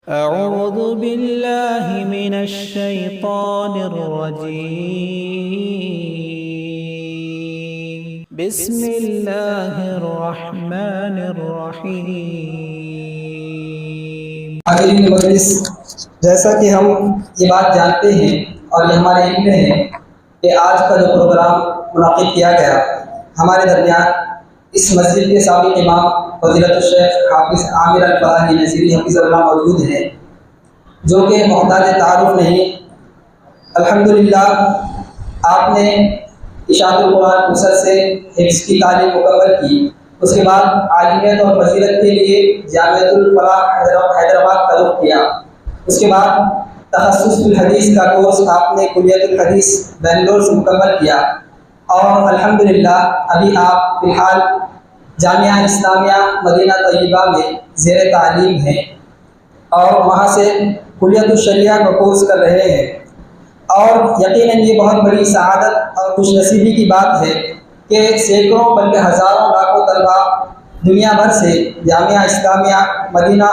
أعوذ بالله من الشيطان الرجيم بسم الله الرحمن الرحيم۔ حاضرین مجلس، جیسا کہ ہم یہ بات جانتے ہیں اور یہ ہمارے علم میں ہے کہ آج کا جو پروگرام منعقد کیا گیا ہمارے درمیان اس مسجد کے سابق امام فضیلت الشیخ حافظ عامر الفلاحی نصیری حفظہ اللہ موجود ہیں، جو کہ محتاج تعارف نہیں۔ الحمدللہ آپ نے اشاعت القرآن مسد سے حفظ کی تعلیم مکمل کی، اس کے بعد عالمیت اور فضیلت کے لیے جامعۃ الفلاح حیدرآباد کا رخ کیا، اس کے بعد تخصص الحدیث کا کورس آپ نے کلیت الحدیث بنگلور سے مکمل کیا، اور الحمدللہ ابھی آپ فی الحال جامعہ اسلامیہ مدینہ طیبہ میں زیر تعلیم ہیں اور وہاں سے کلیت الشریعہ کا کورس کر رہے ہیں۔ اور یقیناً یہ بہت بڑی سعادت اور خوش نصیبی کی بات ہے کہ سینکڑوں بلکہ ہزاروں لاکھوں طلباء دنیا بھر سے جامعہ اسلامیہ مدینہ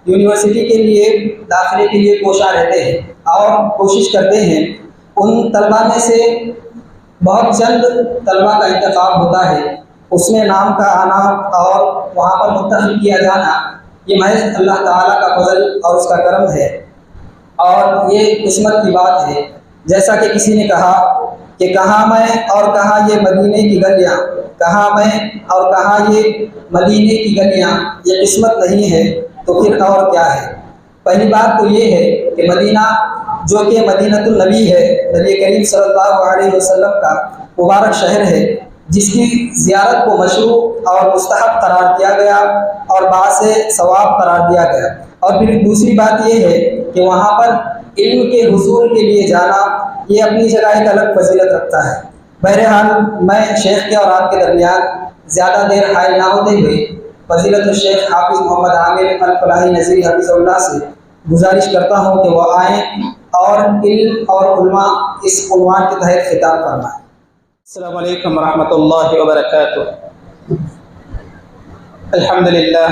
یونیورسٹی کے لیے داخلے کے لیے کوشاں رہتے ہیں اور کوشش کرتے ہیں۔ ان طلباء میں سے بہت چند طلباء کا انتخاب ہوتا ہے، اس میں نام کا آنا اور وہاں پر منتخب کیا جانا یہ محض اللہ تعالیٰ کا فضل اور اس کا کرم ہے، اور یہ قسمت کی بات ہے۔ جیسا کہ کسی نے کہا کہ کہاں میں اور کہاں یہ مدینے کی گلیاں، کہاں میں اور کہاں یہ مدینے کی گلیاں، یہ قسمت نہیں ہے تو پھر اور کیا ہے؟ پہلی بات تو یہ ہے کہ مدینہ جو کہ مدینۃ النبی ہے، نبی کریم صلی اللہ علیہ وسلم کا مبارک شہر ہے، جس کی زیارت کو مشروع اور مستحب قرار دیا گیا اور باعث ثواب قرار دیا گیا۔ اور پھر دوسری بات یہ ہے کہ وہاں پر علم کے حصول کے لیے جانا یہ اپنی جگہ ایک الگ فضیلت رکھتا ہے۔ بہرحال میں شیخ کے اور آپ کے درمیان زیادہ دیر حائل نہ ہوتے ہوئے فضیلت الشیخ حافظ محمد عامر الفلاحی نصیری حفظہ اللہ سے گزارش کرتا ہوں کہ وہ آئیں اور علم اور علماء اس عنوان کے تحت خطاب فرمائیں۔ السلام علیکم ورحمۃ اللہ وبرکاتہ۔ الحمدللہ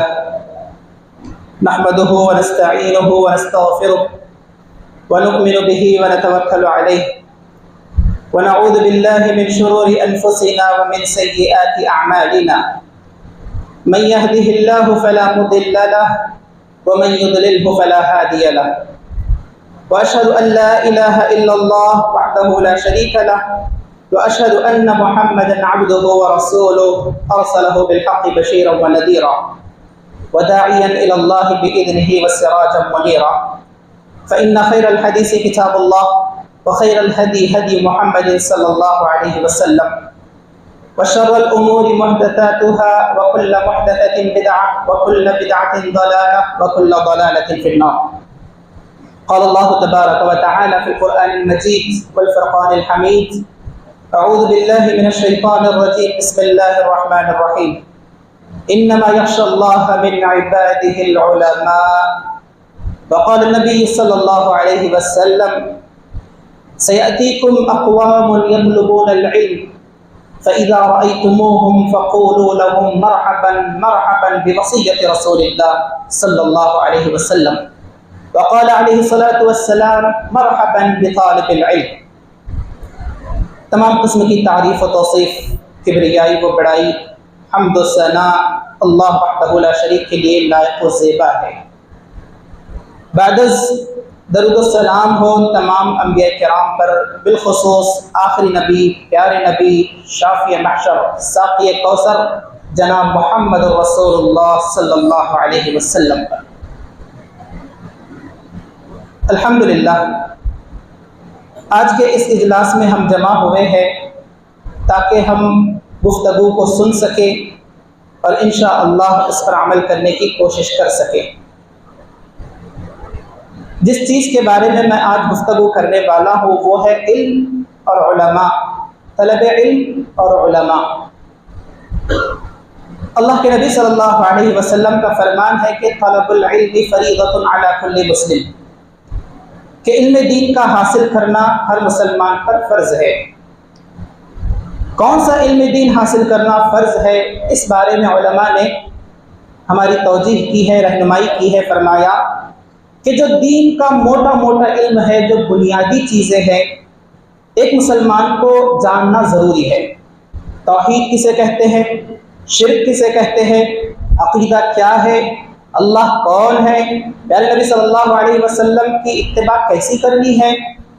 نحمده ونستعینه ونستغفره ونؤمن به ونتوکل علیہ ونعوذ باللہ من شرور انفسنا ومن سیئات اعمالنا، من يهده الله فلا مضل له ومن يضلله فلا هادي له، واشهد ان لا اله الا الله وحده لا شريك له، واشهد ان محمدا عبده ورسوله ارسله بالحق بشيرا ونذيرا وداعيا الى الله باذنه وسراجا منيرا، فان خير الحديث كتاب الله وخير الهدي هدي محمد صلى الله عليه وسلم، وشر الامور محدثاتها وكل محدثة بدعة وكل بدعة ضلالة وكل ضلالة في النار۔ قال الله تبارك وتعالى في القرآن المجيد والفرقان الحميد: أعوذ بالله من الشيطان الرجيم، بسم الله الرحمن الرحيم، إنما يخشى الله من عباده العلماء۔ وقال النبي صلى الله عليه وسلم: سيأتيكم أقوام يطلبون العلم فإذا رأيتموهم فقولوا لهم مرحبا مرحبا بوصية رسول الله صلى الله عليه وسلم، وقال عليه الصلاة والسلام: مرحبا بطالب العلم۔ تمام قسم کی تعریف و توصیف، کبریائی و بڑائی، حمد و ثنا اللہ وحدہ لا شریک کے لیے لائق و زیبا ہے۔ بعد از درود و سلام ہو تمام انبیاء کرام پر، بالخصوص آخری نبی، پیارے نبی، شافی محشر، ساقی کوثر جناب محمد رسول اللہ صلی اللہ علیہ وسلم پر۔ الحمدللہ آج کے اس اجلاس میں ہم جمع ہوئے ہیں تاکہ ہم گفتگو کو سن سکیں اور انشاءاللہ اس پر عمل کرنے کی کوشش کر سکیں۔ جس چیز کے بارے میں آج گفتگو کرنے والا ہوں وہ ہے علم اور علماء، طلب علم اور علماء۔ اللہ کے نبی صلی اللہ علیہ وسلم کا فرمان ہے کہ طلب العلم فریضۃ علی کل مسلم، کہ علم دین کا حاصل کرنا ہر مسلمان پر فرض ہے۔ کون سا علم دین حاصل کرنا فرض ہے، اس بارے میں علماء نے ہماری توجیہ کی ہے، رہنمائی کی ہے۔ فرمایا کہ جو دین کا موٹا موٹا علم ہے، جو بنیادی چیزیں ہیں، ایک مسلمان کو جاننا ضروری ہے۔ توحید کسے کہتے ہیں، شرک کسے کہتے ہیں، عقیدہ کیا ہے، اللہ کون ہے، پیارے نبی صلی اللہ علیہ وسلم کی اتباع کیسی کرنی ہے،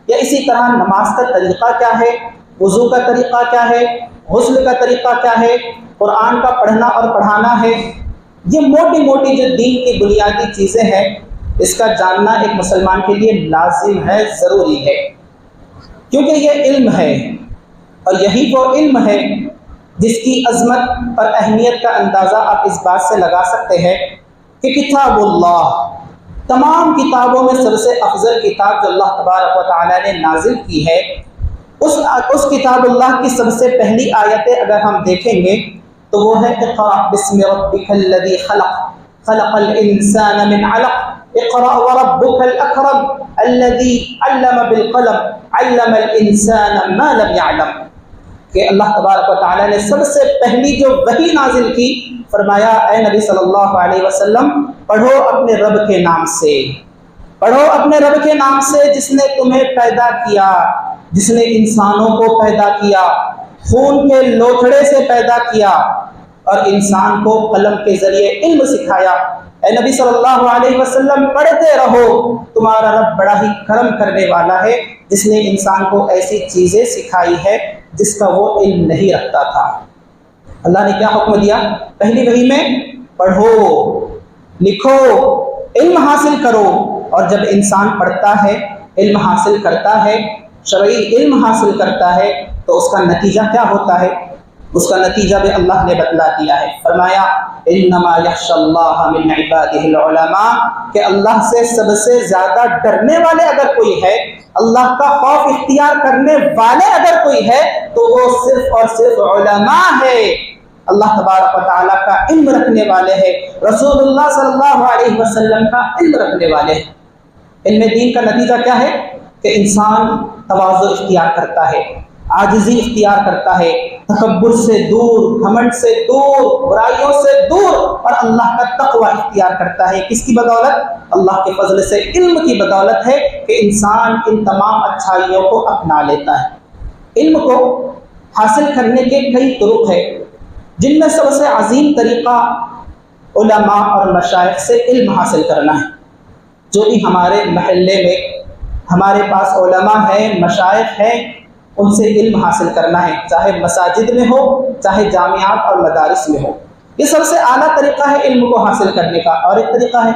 یا اسی طرح نماز کا طریقہ کیا ہے، وضو کا طریقہ کیا ہے، غسل کا طریقہ کیا ہے، قرآن کا پڑھنا اور پڑھانا ہے۔ یہ موٹی موٹی جو دین کی بنیادی چیزیں ہیں، اس کا جاننا ایک مسلمان کے لیے لازم ہے، ضروری ہے، کیونکہ یہ علم ہے، اور یہی وہ علم ہے جس کی عظمت اور اہمیت کا اندازہ آپ اس بات سے لگا سکتے ہیں کہ کتاب اللہ، تمام کتابوں میں سب سے افضل کتاب جو اللہ تبارک و تعالیٰ نے نازل کی ہے، اس کتاب اللہ کی سب سے پہلی آیتیں اگر ہم دیکھیں گے تو وہ ہے اقرأ بسم ربک الذی خلق، خلق الانسان من علق، اقرأ وربک الاکرم الذی علم بالقلم، علم الانسان ما لم يعلم، کہ اللہ تبارک و تعالیٰ نے سب سے پہلی جو وحی نازل کی، فرمایا اے نبی صلی اللہ علیہ وسلم پڑھو اپنے رب کے نام سے، پڑھو اپنے رب کے نام سے جس نے تمہیں پیدا کیا، جس نے انسانوں کو پیدا کیا، خون کے لوتھڑے سے پیدا کیا، اور انسان کو قلم کے ذریعے علم سکھایا۔ اے نبی صلی اللہ علیہ وسلم پڑھتے رہو، تمہارا رب بڑا ہی کرم کرنے والا ہے جس نے انسان کو ایسی چیزیں سکھائی ہے جس کا وہ علم نہیں رکھتا تھا۔ اللہ نے کیا حکم دیا؟ پہلی وحی میں پڑھو، لکھو، علم حاصل کرو، اور جب انسان پڑھتا ہے، علم حاصل کرتا ہے، شرعی علم حاصل کرتا ہے، تو اس کا نتیجہ کیا ہوتا ہے؟ اس کا نتیجہ بھی اللہ نے بتلا دیا ہے، فرمایا انما یخشی اللہ من عبادہ العلماء، کہ اللہ سے سب سے زیادہ ڈرنے والے اگر کوئی ہے، اللہ کا خوف اختیار کرنے والے اگر کوئی ہے، تو وہ صرف اور صرف علماء ہے، اللہ تبارک و تعالیٰ کا علم رکھنے والے ہیں، رسول اللہ صلی اللہ علیہ وسلم کا علم رکھنے والے ہیں۔ علم دین کا نتیجہ کیا ہے؟ کہ انسان تواضع اختیار کرتا ہے، عاجزی اختیار کرتا ہے، تکبر سے دور، گھمنڈ سے دور، برائیوں سے دور، اور اللہ کا تقوی اختیار کرتا ہے۔ کس کی بدولت؟ اللہ کے فضل سے، علم کی بدولت ہے کہ انسان ان تمام اچھائیوں کو اپنا لیتا ہے۔ علم کو حاصل کرنے کے کئی طرق ہیں، جن میں سب سے عظیم طریقہ علماء اور مشائخ سے علم حاصل کرنا ہے۔ جو بھی ہمارے محلے میں ہمارے پاس علماء ہیں، مشائخ ہیں، ان سے علم حاصل کرنا ہے، چاہے مساجد میں ہو، چاہے جامعات اور مدارس میں ہو۔ یہ سب سے اعلیٰ طریقہ ہے علم کو حاصل کرنے کا۔ اور ایک طریقہ ہے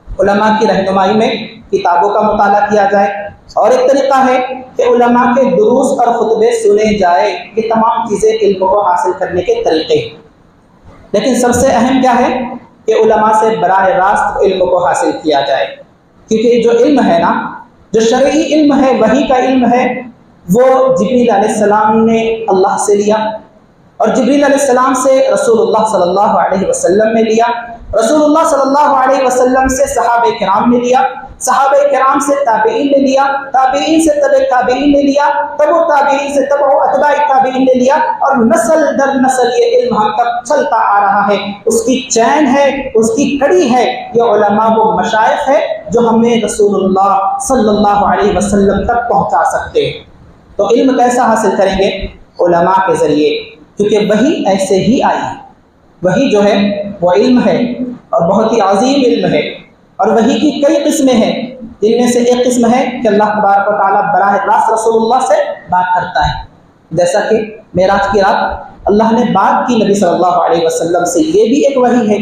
علماء کی رہنمائی میں کتابوں کا مطالعہ کیا جائے، اور ایک طریقہ ہے کہ علماء کے دروس اور خطبے سنے جائے۔ یہ تمام چیزیں علم کو حاصل کرنے کے طریقے ہیں، لیکن سب سے اہم کیا ہے کہ علماء سے براہ راست علم کو حاصل کیا جائے، کیونکہ جو علم ہے نا، جو شرعی علم ہے، وحی کا علم ہے، وہ جبریل علیہ السلام نے اللہ سے لیا، اور جبریل علیہ السلام سے رسول اللہ صلی اللہ علیہ وسلم نے لیا، رسول اللہ صلی اللہ علیہ وسلم سے صحابہ کرام نے لیا، صحابہ کرام سے تابعین نے لیا، تابعین سے تبع تابعین نے لیا، تبع تابعین سے تبع اتباع تابعین نے لیا، اور نسل در نسل یہ علم ہم تک چلتا آ رہا ہے۔ اس کی چین ہے، اس کی کڑی ہے، یہ علماء وہ مشائخ ہے جو ہمیں رسول اللہ صلی اللہ علیہ وسلم تک پہنچا سکتے ہیں۔ تو علم کیسا حاصل کریں گے؟ علماء کے ذریعے، کیونکہ وحی ایسے ہی آئی ہے۔ وحی جو ہے وہ علم ہے، اور بہت ہی عظیم علم ہے، اور وحی کی کئی قسمیں ہیں، جن میں سے ایک قسم ہے کہ اللہ تبارک و تعالیٰ براہ راست رسول اللہ سے بات کرتا ہے، جیسا کہ معراج کی رات اللہ نے بات کی نبی صلی اللہ علیہ وسلم سے، یہ بھی ایک وحی ہے۔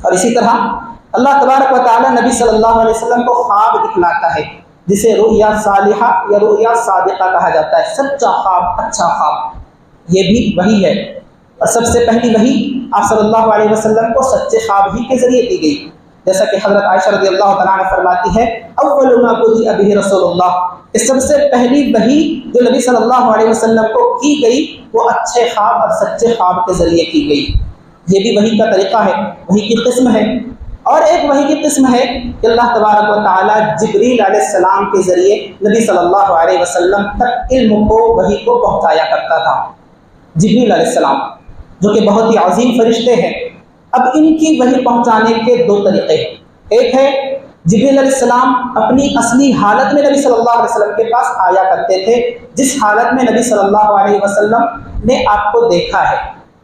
اور اسی طرح اللہ تبارک و تعالیٰ نبی صلی اللہ علیہ وسلم کو خواب دکھلاتا ہے، جسے رؤیا صالحہ یا رؤیا صادقہ کہا جاتا ہے، سچا خواب، اچھا خواب، یہ بھی وحی ہے۔ اور سب سے پہلی وحی آپ صلی اللہ علیہ وسلم کو سچے خواب ہی کے ذریعے دی گئی، جیسا کہ حضرت عائشہ رضی اللہ تعالیٰ عنہ فرماتی ہے اول ما بدأ به رسول اللہ، اس سب سے پہلی وحی جو نبی صلی اللہ علیہ وسلم کو کی گئی وہ اچھے خواب اور سچے خواب کے ذریعے کی گئی۔ یہ بھی وحی کا طریقہ ہے، وحی کی قسم ہے۔ اور ایک وحی کی قسم ہے کہ اللہ تبارک و تعالیٰ جبریل علیہ السلام کے ذریعے نبی صلی اللہ علیہ وسلم تک علم کو، وحی کو پہنچایا کرتا تھا۔ جبریل علیہ السلام جو کہ بہت ہی عظیم فرشتے ہیں، اب ان کی وحی پہنچانے کے دو طریقے ہیں۔ ایک ہے جبریل علیہ السلام اپنی اصلی حالت میں نبی صلی اللہ علیہ وسلم کے پاس آیا کرتے تھے، جس حالت میں نبی صلی اللہ علیہ وسلم نے آپ کو دیکھا ہے،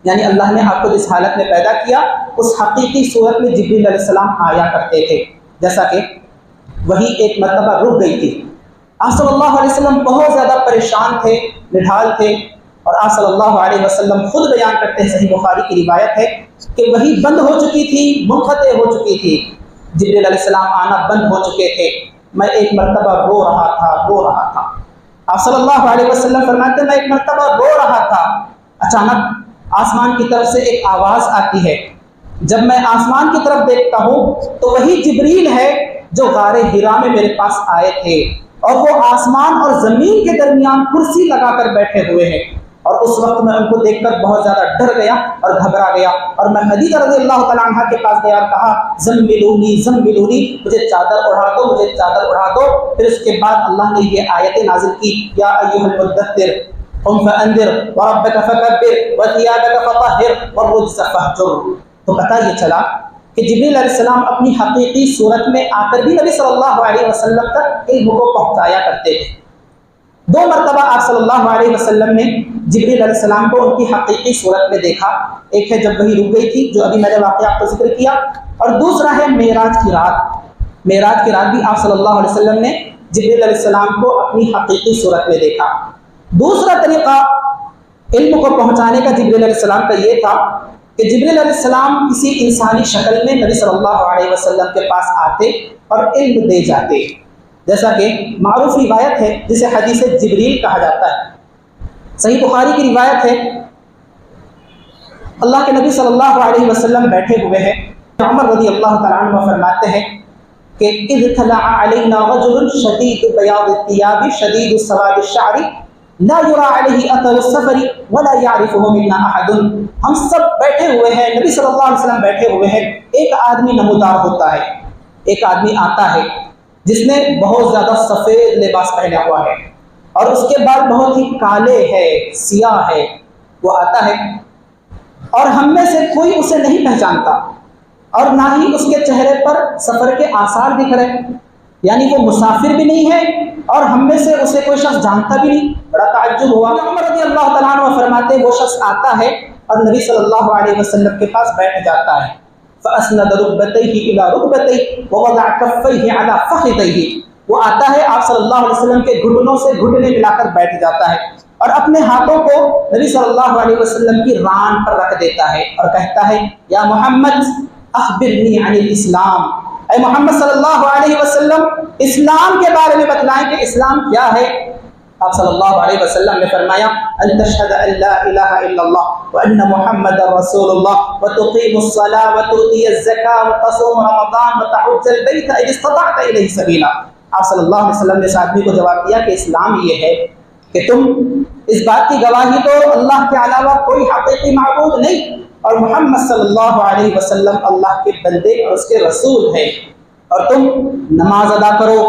یعنی اللہ نے آپ کو جس حالت میں پیدا کیا اس حقیقی صورت میں جبریل علیہ السلام آیا کرتے تھے۔ جیسا کہ وہی ایک مرتبہ رک گئی تھی، آپ صلی اللہ علیہ وسلم بہت زیادہ پریشان تھے، نڈھال تھے، اور آپ صلی اللہ علیہ وسلم خود بیان کرتے ہیں، صحیح بخاری کی روایت ہے کہ وہی بند ہو چکی تھی، منقطع ہو چکی تھی، جبریل علیہ السلام آنا بند ہو چکے تھے، میں ایک مرتبہ رو رہا تھا۔ آپ صلی اللہ علیہ وسلم فرماتے ہیں میں ایک مرتبہ رو رہا تھا، اچانک آسمان کی طرف سے ایک آواز آتی ہے، جب میں آسمان کی طرف دیکھتا ہوں تو وہی جبریل ہے جو غار حرا میں میرے پاس آئے تھے، اور وہ آسمان اور زمین کے درمیان کرسی لگا کر بیٹھے ہوئے ہیں، اور اس وقت میں ان کو دیکھ کر بہت زیادہ ڈر گیا اور گھبرا گیا، اور میں خدیجہ رضی اللہ تعالیٰ عنہ کے پاس گیا اور کہا زملونی، مجھے چادر اڑا دو۔ پھر اس کے بعد اللہ نے یہ آیتیں نازل کی، یا ایھا المدثر قم فانذر وربک فکبر وثیابک فطہر والرجز فاہجر۔ تو پتہ یہ چلا کہ جبریل علیہ السلام اپنی حقیقی صورت میں آ کر بھی نبی صلی اللہ علیہ وسلم تک علم کو پہنچایا کرتے تھے۔ 2 مرتبہ آپ صلی اللہ علیہ وسلم نے جبریل علیہ السلام کو ان کی حقیقی صورت میں دیکھا، ایک ہے جب وہی رک گئی تھی جو ابھی میں نے واقعہ آپ کو ذکر کیا، اور دوسرا ہے معراج کی رات بھی آپ صلی اللہ علیہ وسلم نے جبریل علیہ السلام کو اپنی حقیقی صورت میں دیکھا۔ دوسرا طریقہ علم کو پہنچانے کا جبریل علیہ السلام کا یہ تھا کہ جبریل علیہ السلام کسی انسانی شکل میں نبی صلی اللہ علیہ وسلم کے پاس آتے اور علم دے جاتے، جیسا کہ معروف روایت ہے جسے حدیث جبریل کہا جاتا ہے۔ صحیح بخاری کی روایت ہے، اللہ کے نبی صلی اللہ علیہ وسلم بیٹھے ہوئے ہیں، عمر رضی اللہ تعالیٰ عنہ فرماتے ہیں کہ اذ طلع علینا رجل شدید بیاض الثياب شدید سواد الشعر لا يرى عليه اثر السفر ولا يعرفه منا احد۔ ہم سب بیٹھے ہوئے ہیں، نبی صلی اللہ علیہ وسلم بیٹھے ہوئے ہیں، ایک آدمی نمودار ہوتا ہے، ایک آدمی آتا ہے جس نے بہت زیادہ سفید لباس پہنا ہوا ہے اور اس کے بال بہت ہی کالے ہے، سیاہ ہے، وہ آتا ہے اور ہم میں سے کوئی اسے نہیں پہچانتا اور نہ ہی اس کے چہرے پر سفر کے آثار دکھ رہے، یعنی وہ مسافر بھی نہیں ہے اور ہم میں سے اسے کوئی شخص جانتا بھی نہیں۔ بڑا تعجب ہوا۔ عمر رضی اللہ تعالیٰ عنہ فرماتے وہ شخص آتا ہے اور نبی صلی اللہ علیہ وسلم کے پاس بیٹھ جاتا ہے، فَأَسْنَدَ رُكْبَتَيْهِ إِلَى رُكْبَتَيْهِ وَوَضَعَ كَفَّيْهِ عَلَى فَخِذَيْهِ۔ وہ آتا ہے آپ صلی اللہ علیہ وسلم کے گھٹنوں سے گھٹنے ملا کر بیٹھ جاتا ہے اور اپنے ہاتھوں کو نبی صلی اللہ علیہ وسلم کی ران پر رکھ دیتا ہے اور کہتا ہے یا محمد اخبرنی عن الاسلام، اے محمد صلی اللہ علیہ وسلم اسلام کے بارے میں بتلائیں کہ اسلام کیا ہے۔ آپ صلی اللہ علیہ وسلم نے فرمایا ان تشهد ان لا الہ الا اللہ وان محمد رسول اللہ وتقیم الصلاة وتؤتی الزکاة وتصوم رمضان وتحج البیت ان استطعت الیہ سبیلا۔ آپ صلی اللہ علیہ وسلم نے اس آدمی کو جواب دیا کہ اسلام یہ ہے کہ تم اس بات کی گواہی دو اللہ کے علاوہ کوئی حقیقی معبود نہیں اور محمد صلی اللہ علیہ وسلم اللہ کے بندے اور اس کے رسول ہیں، اور تم نماز ادا کرو،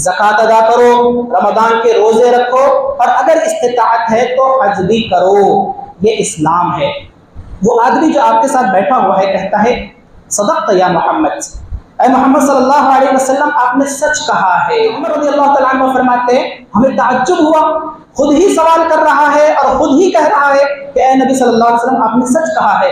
زکوٰۃ ادا کرو، رمضان کے روزے رکھو، اور اگر استطاعت ہے تو حج بھی کرو، یہ اسلام ہے۔ وہ آدمی جو آپ کے ساتھ بیٹھا ہوا ہے کہتا ہے صدقت یا محمد، اے محمد صلی اللہ علیہ وسلم آپ نے سچ کہا ہے۔ عمر رضی اللہ تعالیٰ عنہ فرماتے ہیں ہمیں تعجب ہوا، خود ہی سوال کر رہا ہے اور خود ہی کہہ رہا ہے کہ اے نبی صلی اللہ علیہ وسلم آپ نے سچ کہا ہے۔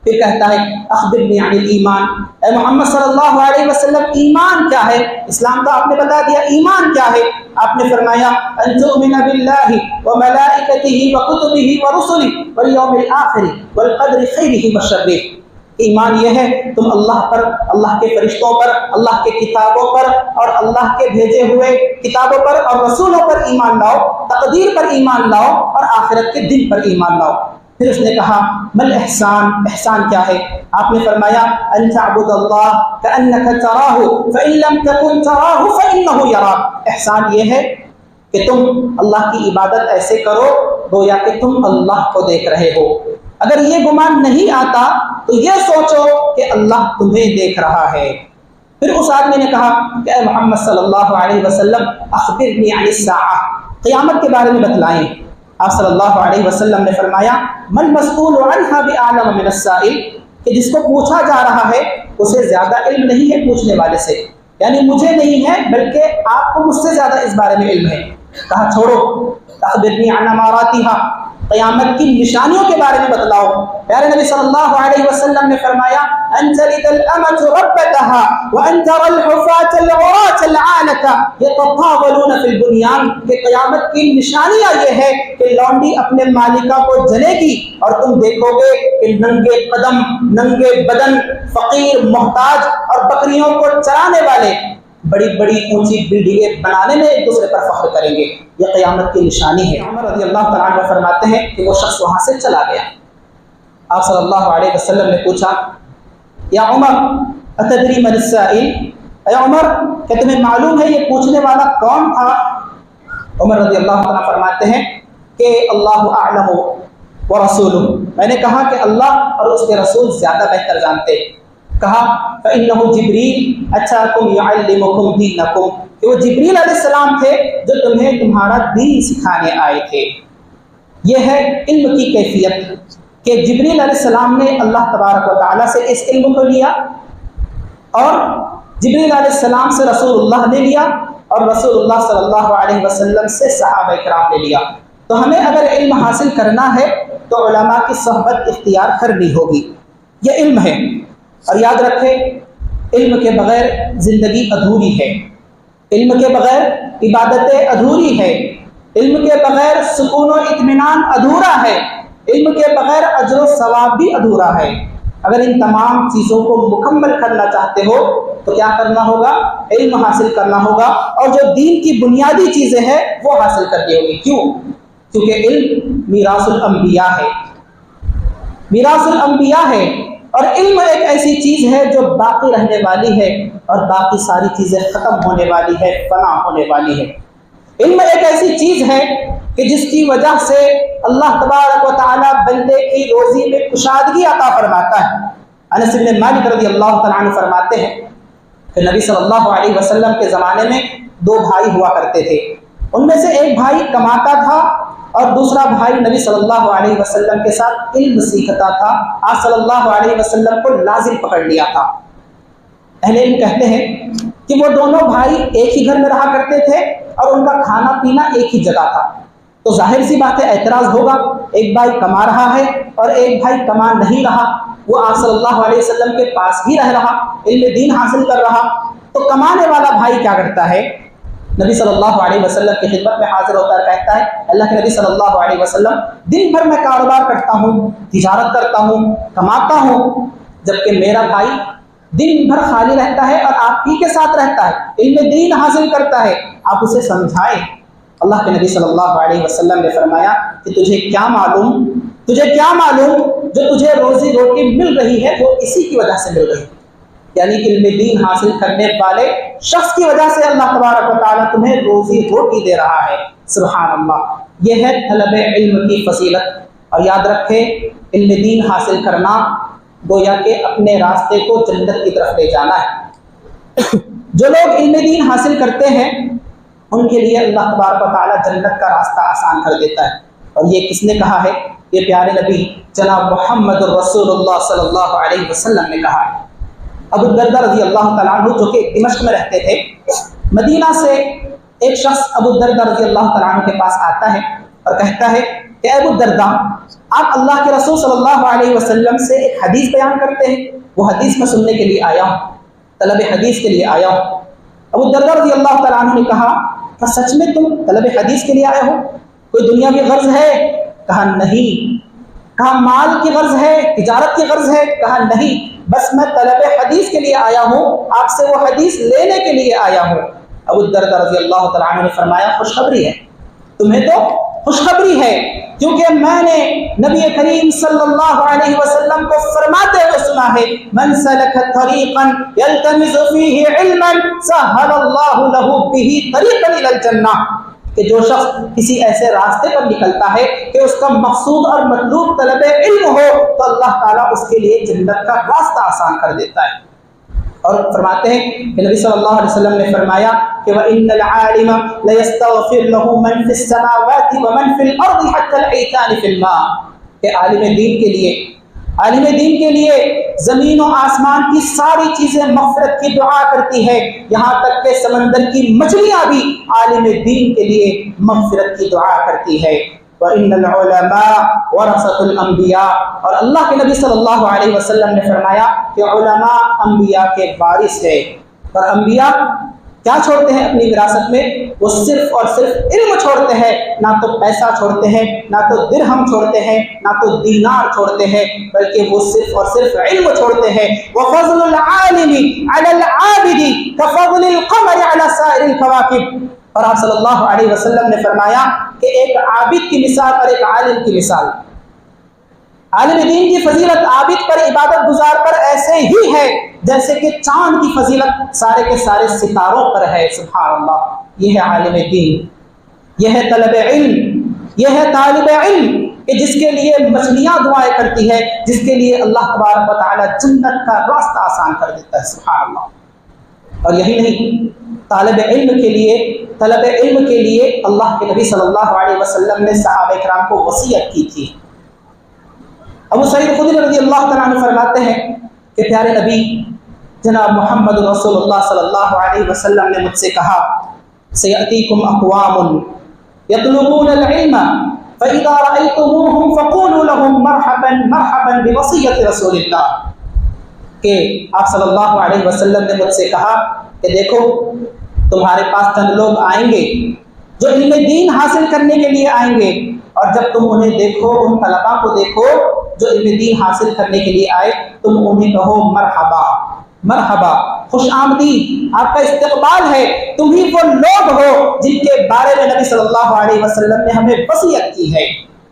پھر کہتا ہے اخبرنی عن الایمان، اے محمد صلی اللہ علیہ وسلم ایمان کیا ہے؟ اسلام تو آپ نے بتا دیا، ایمان کیا ہے؟ آپ نے فرمایا ان تؤمن باللہ وملائکتہ وکتبہ ورسلہ والیوم الآخر والقدر خیرہ وشرہ۔ ایمان یہ ہے تم اللہ پر، اللہ کے فرشتوں پر، اللہ کے کتابوں پر اور اللہ کے بھیجے ہوئے کتابوں پر اور رسولوں پر ایمان لاؤ، تقدیر پر ایمان لاؤ اور آخرت کے دن پر ایمان لاؤ۔ پھر اس نے کہا مل احسان، احسان کیا ہے؟ آپ نے فرمایا ان تعبد اللہ کأنک تراہ فإن لم تکن تراہ فإنہ یراک۔ احسان یہ ہے کہ تم اللہ کی عبادت ایسے کرو گویا کہ تم اللہ کو دیکھ رہے ہو۔ اگر یہ گمان نہیں آتا تو یہ سوچو کہ اللہ تمہیں دیکھ رہا ہے۔ پھر اس آدمی نے کہا کہ اے محمد صلی اللہ علیہ وسلم اخبرنی عن الساعہ، قیامت کے بارے میں بتلائیں۔ آپ صلی اللہ علیہ وسلم نے فرمایا من مسئول عنہا بعالم من السائل، کہ جس کو پوچھا جا رہا ہے اسے زیادہ علم نہیں ہے پوچھنے والے سے، یعنی مجھے نہیں ہے بلکہ آپ کو مجھ سے زیادہ اس بارے میں علم ہے۔ کہا چھوڑو، اخبرنی عن اماراتھا، قیامت کی نشانیوں کے بارے میں بتلاؤ۔ پیارے نبی صلی اللہ علیہ وسلم نے فرمایا ان تلد الامۃ ربتها وان ترى الحفاة العراة العالة يتطاولون في البنيان، کہ قیامت کی نشانیاں یہ ہے کہ لونڈی اپنے مالکہ کو جلے گی اور تم دیکھو گے کہ ننگے قدم، ننگے بدن، فقیر، محتاج اور بکریوں کو چرانے والے بڑی بڑی اونچی بلڈنگیں بنانے میں ایک دوسرے پر فخر کریں گے۔ یہ قیامت کی نشانی ہے۔ عمر رضی اللہ تعالیٰ عنہ فرماتے ہیں کہ وہ شخص وہاں سے چلا گیا۔ آپ صلی اللہ علیہ وسلم نے پوچھا یا عمر اتدری من السائل، اے عمر کہ تمہیں معلوم ہے یہ پوچھنے والا کون تھا؟ عمر رضی اللہ تعالیٰ فرماتے ہیں کہ اللہ اعلم ورسولہ، میں نے کہا کہ اللہ اور اس کے رسول زیادہ بہتر جانتے۔ کہا فإنه جبریل اتاکم یعلمکم دینکم، کہ وہ جبریل علیہ السلام تھے جو تمہیں تمہارا دین سکھانے آئے تھے۔ یہ ہے علم کی کیفیت کہ جبریل علیہ السلام نے اللہ تبارک و تعالیٰ سے اس علم کو لیا، اور جبریل علیہ السلام سے رسول اللہ نے لیا، اور رسول اللہ صلی اللہ علیہ وسلم سے صحابہ کرام نے لیا۔ تو ہمیں اگر علم حاصل کرنا ہے تو علماء کی صحبت اختیار کرنی ہوگی۔ یہ علم ہے، اور یاد رکھیں علم کے بغیر زندگی ادھوری ہے، علم کے بغیر عبادتیں ادھوری ہے، علم کے بغیر سکون و اطمینان ادھورا ہے، علم کے بغیر اجر و ثواب بھی ادھورا ہے۔ اگر ان تمام چیزوں کو مکمل کرنا چاہتے ہو تو کیا کرنا ہوگا؟ علم حاصل کرنا ہوگا، اور جو دین کی بنیادی چیزیں ہیں وہ حاصل کرنی ہوگی۔ کیوں؟ کیونکہ علم میراث الانبیاء ہے، میراث الانبیاء ہے، اور علم ایک ایسی چیز ہے جو باقی رہنے والی ہے، اور باقی ساری چیزیں ختم ہونے والی ہے، فنا ہونے والی ہے۔ علم ایک ایسی چیز ہے کہ جس کی وجہ سے اللہ تبارک و تعالی بندے کی روزی میں کشادگی عطا فرماتا ہے۔ انس بن مالک رضی اللہ تعالیٰ عنہ فرماتے ہیں کہ نبی صلی اللہ علیہ وسلم کے زمانے میں دو بھائی ہوا کرتے تھے، ان میں سے ایک بھائی کماتا تھا اور دوسرا بھائی نبی صلی اللہ علیہ وسلم کے ساتھ علم سیکھتا تھا۔ آپ صلی اللہ علیہ وسلم کو لازم پکڑ لیا تھا۔ اہل علم کہتے ہیں کہ وہ دونوں بھائی ایک ہی گھر میں رہا کرتے تھے اور ان کا کھانا پینا ایک ہی جگہ تھا، تو ظاہر سی بات ہے اعتراض ہوگا، ایک بھائی کما رہا ہے اور ایک بھائی کما نہیں رہا، وہ آپ صلی اللہ علیہ وسلم کے پاس ہی رہ رہا، علم دین حاصل کر رہا، تو کمانے والا بھائی کیا کرتا ہے؟ نبی صلی اللہ علیہ وسلم کی خدمت میں حاضر ہوتا ہے، کہتا ہے اللہ کے نبی صلی اللہ علیہ وسلم دن بھر میں کاروبار کرتا ہوں، تجارت کرتا ہوں، کماتا ہوں، جبکہ میرا بھائی دن بھر خالی رہتا ہے اور آپ ہی کے ساتھ رہتا ہے، علم دین حاصل کرتا ہے، آپ اسے سمجھائیں۔ اللہ کے نبی صلی اللہ علیہ وسلم نے فرمایا کہ تجھے کیا معلوم جو تجھے روزی روٹی مل رہی ہے وہ اسی کی وجہ سے مل رہی ہے، یعنی علم دین حاصل کرنے والے شخص کی وجہ سے اللہ تبارک و تعالیٰ تمہیں روزی روٹی دے رہا ہے۔ سبحان اللہ، یہ ہے طلب علم کی فضیلت۔ اور یاد رکھیں علم دین حاصل کرنا گویا کہ اپنے راستے کو جنت کی طرف لے جانا ہے۔ جو لوگ علم دین حاصل کرتے ہیں ان کے لیے اللہ تبارک و تعالیٰ جنت کا راستہ آسان کر دیتا ہے۔ اور یہ کس نے کہا ہے؟ یہ پیارے نبی جناب محمد رسول اللہ صلی اللہ علیہ وسلم نے کہا ہے۔ ابو الدرداء رضی اللہ تعالیٰ عنہ جو کہ دمشق میں رہتے تھے، مدینہ سے ایک شخص ابو الدرداء رضی اللہ تعالیٰ عنہ کے پاس آتا ہے اور کہتا ہے کہ ابو الدرداء، آپ اللہ کے رسول صلی اللہ علیہ وسلم سے ایک حدیث بیان کرتے ہیں، وہ حدیث میں سننے کے لیے آیا ہوں، طلب حدیث کے لیے آیا ہوں۔ ابو الدرداء رضی اللہ تعالیٰ عنہ نے کہا کہ سچ میں تم طلب حدیث کے لیے آئے ہو؟ کوئی دنیاوی غرض ہے؟ کہا نہیں۔ کہا مال کی غرض ہے، تجارت کی غرض ہے؟ کہا نہیں، بس میں طلب حدیث کے لیے آیا ہوں، آپ سے وہ حدیث لینے کے لیے آیا ہوں۔ ابو الدرداء رضی اللہ تعالیٰ عنہ نے فرمایا خوشخبری ہے، تمہیں تو خوشخبری ہے، کیونکہ میں نے نبی کریم صلی اللہ علیہ وسلم کو فرماتے ہوئے سنا ہے من سلک طریقا یلتمس فیہ علما سہل اللہ لہ بہ طریقا الی الجنہ، کہ جو شخص کسی ایسے راستے پر نکلتا ہے کہ اس کا مقصود اور مطلوب طلب علم ہو تو اللہ تعالیٰ اس کے لیے جنت کا راستہ آسان کر دیتا ہے۔ اور فرماتے ہیں کہ نبی صلی اللہ علیہ وسلم نے فرمایا کہ وَإِنَّ الْعَالِمَ لَيَسْتَغْفِرُ لَهُ مَنْ فِي السَّمَاوَاتِ وَمَنْ فِي الْأَرْضِ حَتَّى الْحِيتَانِ فِي الْمَاءِ، کہ عالم دین کے لیے عالم دین کے لیے زمین و آسمان کی ساری چیزیں مغفرت کی دعا کرتی ہے، یہاں تک کہ سمندر کی مچھلیاں بھی عالم دین کے لیے مغفرت کی دعا کرتی ہے۔ وَإِنَّ الْعُلَمَاءَ وَرَثَةُ الْأَنْبِيَاءِ، اور اللہ کے نبی صلی اللہ علیہ وسلم نے فرمایا کہ علماء انبیاء کے وارث ہے۔ اور انبیاء کیا چھوڑتے ہیں اپنی وراثت میں؟ وہ صرف اور صرف علم چھوڑتے ہیں، نہ تو پیسہ چھوڑتے ہیں، نہ تو درہم چھوڑتے ہیں، نہ تو دینار چھوڑتے ہیں، بلکہ وہ صرف اور صرف علم چھوڑتے ہیں۔ وَفَضْلُ الْعَالِمِ عَلَى الْعَابِدِ كَفَضْلِ الْقَمَرِ عَلَى سَائِرِ الْكَوَاكِبِ، اور آپ صلی اللہ علیہ وسلم نے فرمایا کہ ایک عابد کی مثال اور ایک عالم کی مثال، عالم دین کی فضیلت عابد پر، عبادت گزار پر ایسے ہی ہے جیسے کہ چاند کی فضیلت سارے کے سارے ستاروں پر ہے۔ سبحان اللہ، یہ ہے عالم دین، یہ ہے طلب علم، یہ ہے طالب علم کہ جس کے لیے مچھلیاں دعائیں کرتی ہے، جس کے لیے اللہ تبارک و تعالی جنت کا راستہ آسان کر دیتا ہے۔ سبحان اللہ۔ اور یہی نہیں، طالب علم کے لیے اللہ کے نبی صلی اللہ علیہ وسلم نے صحابہ کرام کو وصیت کی تھی۔ ابو سعید خدری رضی اللہ تعالیٰ عنہ فرماتے ہیں کہ پیارے نبی جناب محمد رسول اللہ صلی اللہ علیہ وسلم نے مجھ سے کہا، سیأتیکم اقوام یطلبون العلم فإذا رأیتموہم فقولوا لهم مرحبا مرحبا بوصیت رسول اللہ، کہ آپ صلی اللہ علیہ وسلم نے مجھ سے کہا کہ دیکھو تمہارے پاس چند لوگ آئیں گے جو علم دین حاصل کرنے کے لیے آئیں گے، اور جب تم انہیں دیکھو، ان طلباء کو دیکھو جو علم دین حاصل کرنے کے لیے آئے، تم انہیں کہو مرحبا مرحبا، خوش آمدید، آپ کا استقبال ہے، تم ہی وہ لوگ ہو جن کے بارے میں نبی صلی اللہ علیہ وسلم نے ہمیں وصیت کی ہے۔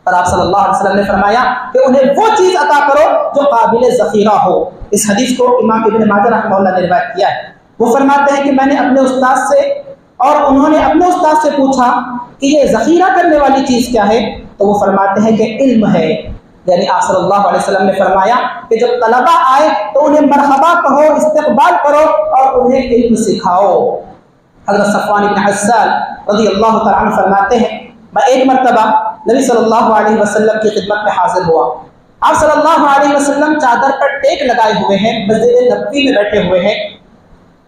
اور آپ صلی اللہ علیہ وسلم نے فرمایا کہ انہیں وہ چیز عطا کرو جو قابل ذخیرہ ہو۔ اس حدیث کو امام ابن ماجہ رحمہ اللہ نے روایت کیا ہے۔ وہ فرماتے ہیں کہ میں نے اپنے استاد سے اور انہوں نے اپنے استاد سے پوچھا کہ یہ ذخیرہ کرنے والی چیز کیا ہے، تو وہ فرماتے ہیں کہ علم ہے۔ یعنی آپ صلی اللہ علیہ وسلم نے فرمایا کہ جب طلباء آئے تو انہیں مرحبا کہو، استقبال کرو اور انہیں علم سکھاؤ۔ حضرت صفوان بن عسال رضی اللہ تعالیٰ عنہ فرماتے ہیں، میں ایک مرتبہ نبی صلی اللہ علیہ وسلم کی خدمت میں حاضر ہوا۔ آپ صلی اللہ علیہ وسلم چادر پر ٹیک لگائے ہوئے ہیں، مسجد نبوی میں بیٹھے ہوئے ہیں۔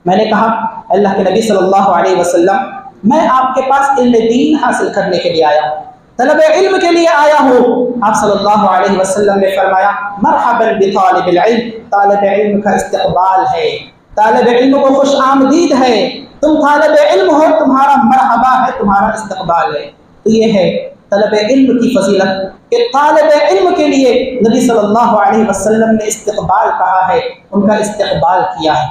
میں نے کہا، اللہ کے نبی صلی اللہ علیہ وسلم، میں آپ کے پاس علم دین حاصل کرنے کے لیے آیا ہوں، طلب علم کے لیے آیا ہوں۔ آپ صلی اللہ علیہ وسلم نے فرمایا، مرحبا بطالب العلم، طالب علم کا استقبال ہے، طالب علم کو خوش آمدید ہے، تم طالب علم ہو، تمہارا مرحبا ہے، تمہارا استقبال ہے۔ تو یہ ہے طلب علم کی فضیلت کہ طالب علم کے لیے نبی صلی اللہ علیہ وسلم نے استقبال کہا ہے، ان کا استقبال کیا ہے۔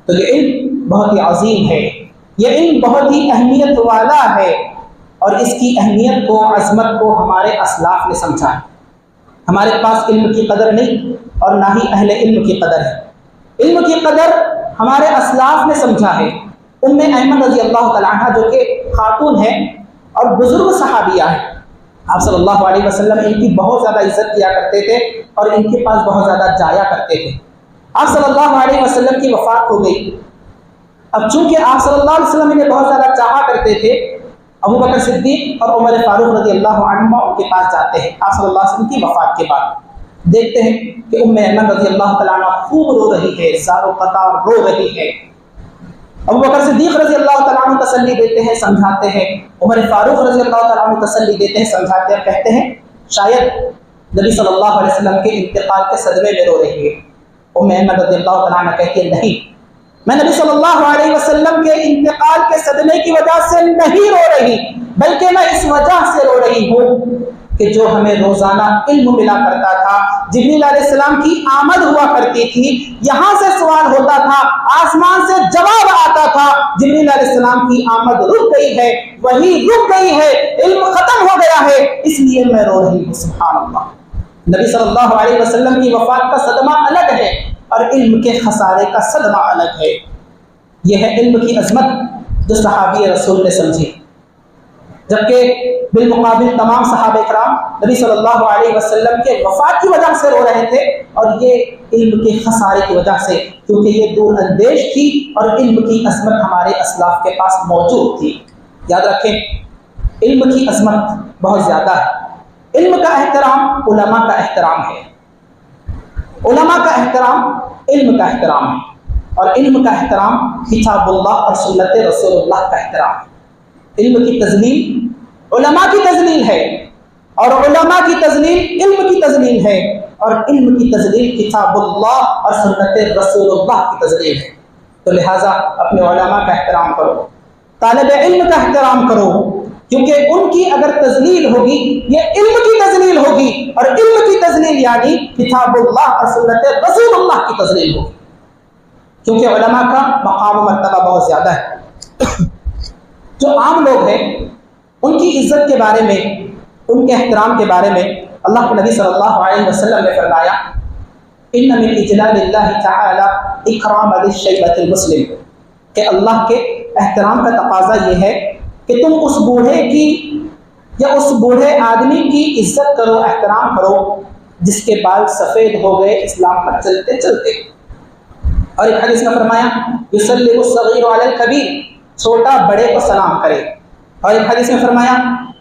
تو یہ علم بہت ہی عظیم ہے، یہ علم بہت ہی اہمیت والا ہے، اور اس کی اہمیت کو، عظمت کو ہمارے اسلاف نے سمجھا ہے۔ ہمارے پاس علم کی قدر نہیں اور نہ ہی اہل علم کی قدر ہے۔ علم کی قدر ہمارے اسلاف نے سمجھا ہے۔ ام ایمن رضی اللہ تعالیٰ عنہ جو کہ خاتون ہے اور بزرگ صحابیہ ہے، آپ صلی اللہ علیہ وسلم ان کی بہت زیادہ عزت کیا کرتے تھے اور ان کے پاس بہت زیادہ جایا کرتے تھے۔ آپ صلی اللہ علیہ وسلم کی وفات ہو گئی۔ اب چونکہ آپ صلی اللہ علیہ وسلم انہیں بہت زیادہ چاہا کرتے تھے، ابو بکر صدیق اور عمر فاروق رضی اللہ عنہما ان کے پاس جاتے ہیں آپ صلی اللہ علیہ وسلم کی وفات کے بعد۔ دیکھتے ہیں کہ ام ایمن رضی اللہ تعالیٰ عنہ خوب رو رہی ہے، زار و قطار رو رہی ہے۔ ابو بکر صدیق رضی اللہ تعالیٰ عنہ تسلی دیتے ہیں، سمجھاتے ہیں۔ عمر فاروق رضی اللہ تعالیٰ عنہ تسلی دیتے ہیں، سمجھاتے ہیں، کہتے ہیں شاید نبی صلی اللہ علیہ وسلم کے انتقال کے صدمے میں رو رہی ہے۔ ام ایمن رضی اللہ تعالیٰ عنہ کہتی ہے، نہیں، میں نبی صلی اللہ علیہ وسلم کے انتقال کے صدمے کی وجہ سے نہیں رو رہی، بلکہ میں اس وجہ سے رو رہی ہوں کہ جو ہمیں روزانہ علم ملا کرتا تھا، جبریل علیہ السلام کی آمد ہوا کرتی تھی، یہاں سے سوال ہوتا تھا، آسمان سے جواب آتا تھا، جبریل علیہ السلام کی آمد رک گئی ہے، وہی رک گئی ہے، علم ختم ہو گیا ہے، اس لیے میں رو رہی ہوں۔ سبحان اللہ۔ نبی صلی اللہ علیہ وسلم کی وفات کا صدمہ الگ ہے اور علم کے خسارے کا صدمہ الگ ہے۔ یہ ہے علم کی عظمت جو صحابی رسول نے سمجھی، جبکہ بالمقابل تمام صحابہ کرام نبی صلی اللہ علیہ وسلم کے وفات کی وجہ سے رو رہے تھے، اور یہ علم کے خسارے کی وجہ سے، کیونکہ یہ دور اندیش تھی اور علم کی عظمت ہمارے اسلاف کے پاس موجود تھی۔ یاد رکھیں، علم کی عظمت بہت زیادہ ہے۔ علم کا احترام علماء کا احترام ہے۔ علماء کا احترام علم کا احترام ہے، اور علم کا احترام کتاب اللہ اور سنت رسول اللہ کا احترام ہے۔ علم کی تذلیل علماء کی تذلیل ہے، اور علماء کی تذلیل علم کی تذلیل ہے، اور علم کی تذلیل کتاب اللہ اور سنت رسول اللہ کی تذلیل ہے۔ تو لہٰذا اپنے علماء کا احترام کرو، طالب علم کا احترام کرو، کیونکہ ان کی اگر تذلیل ہوگی یہ علم کی تذلیل ہوگی، اور علم کی تذلیل یعنی کتاب اللہ اور سنت رسول اللہ کی تذلیل ہوگی، کیونکہ علماء کا مقام و مرتبہ بہت زیادہ ہے۔ جو عام لوگ ہیں ان کی عزت کے بارے میں، ان کے احترام کے بارے میں اللہ کے نبی صلی اللہ علیہ وسلم نے فرمایا ان من اجلال اللہ تعالی اکرام ذی الشیبۃ المسلم، کہ اللہ کے احترام کا تقاضا یہ ہے کہ تم اس بوڑھے کی یا اس بوڑھے آدمی کی عزت کرو، احترام کرو جس کے بال سفید ہو گئے اسلام پر چلتے چلتے۔ اور ایک حدیث میں فرمایا یسلم الصغیر علی الکبیر، چھوٹا بڑے کو سلام کرے۔ اور ایک حدیث میں فرمایا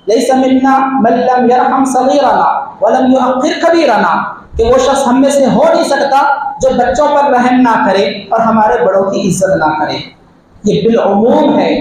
لیس منا من لم یرحم صغیرنا ولم یؤخر کبیرنا، کہ وہ شخص ہم میں سے ہو نہیں سکتا جو بچوں پر رحم نہ کرے اور ہمارے بڑوں کی عزت نہ کرے۔ یہ بالعموم ہے،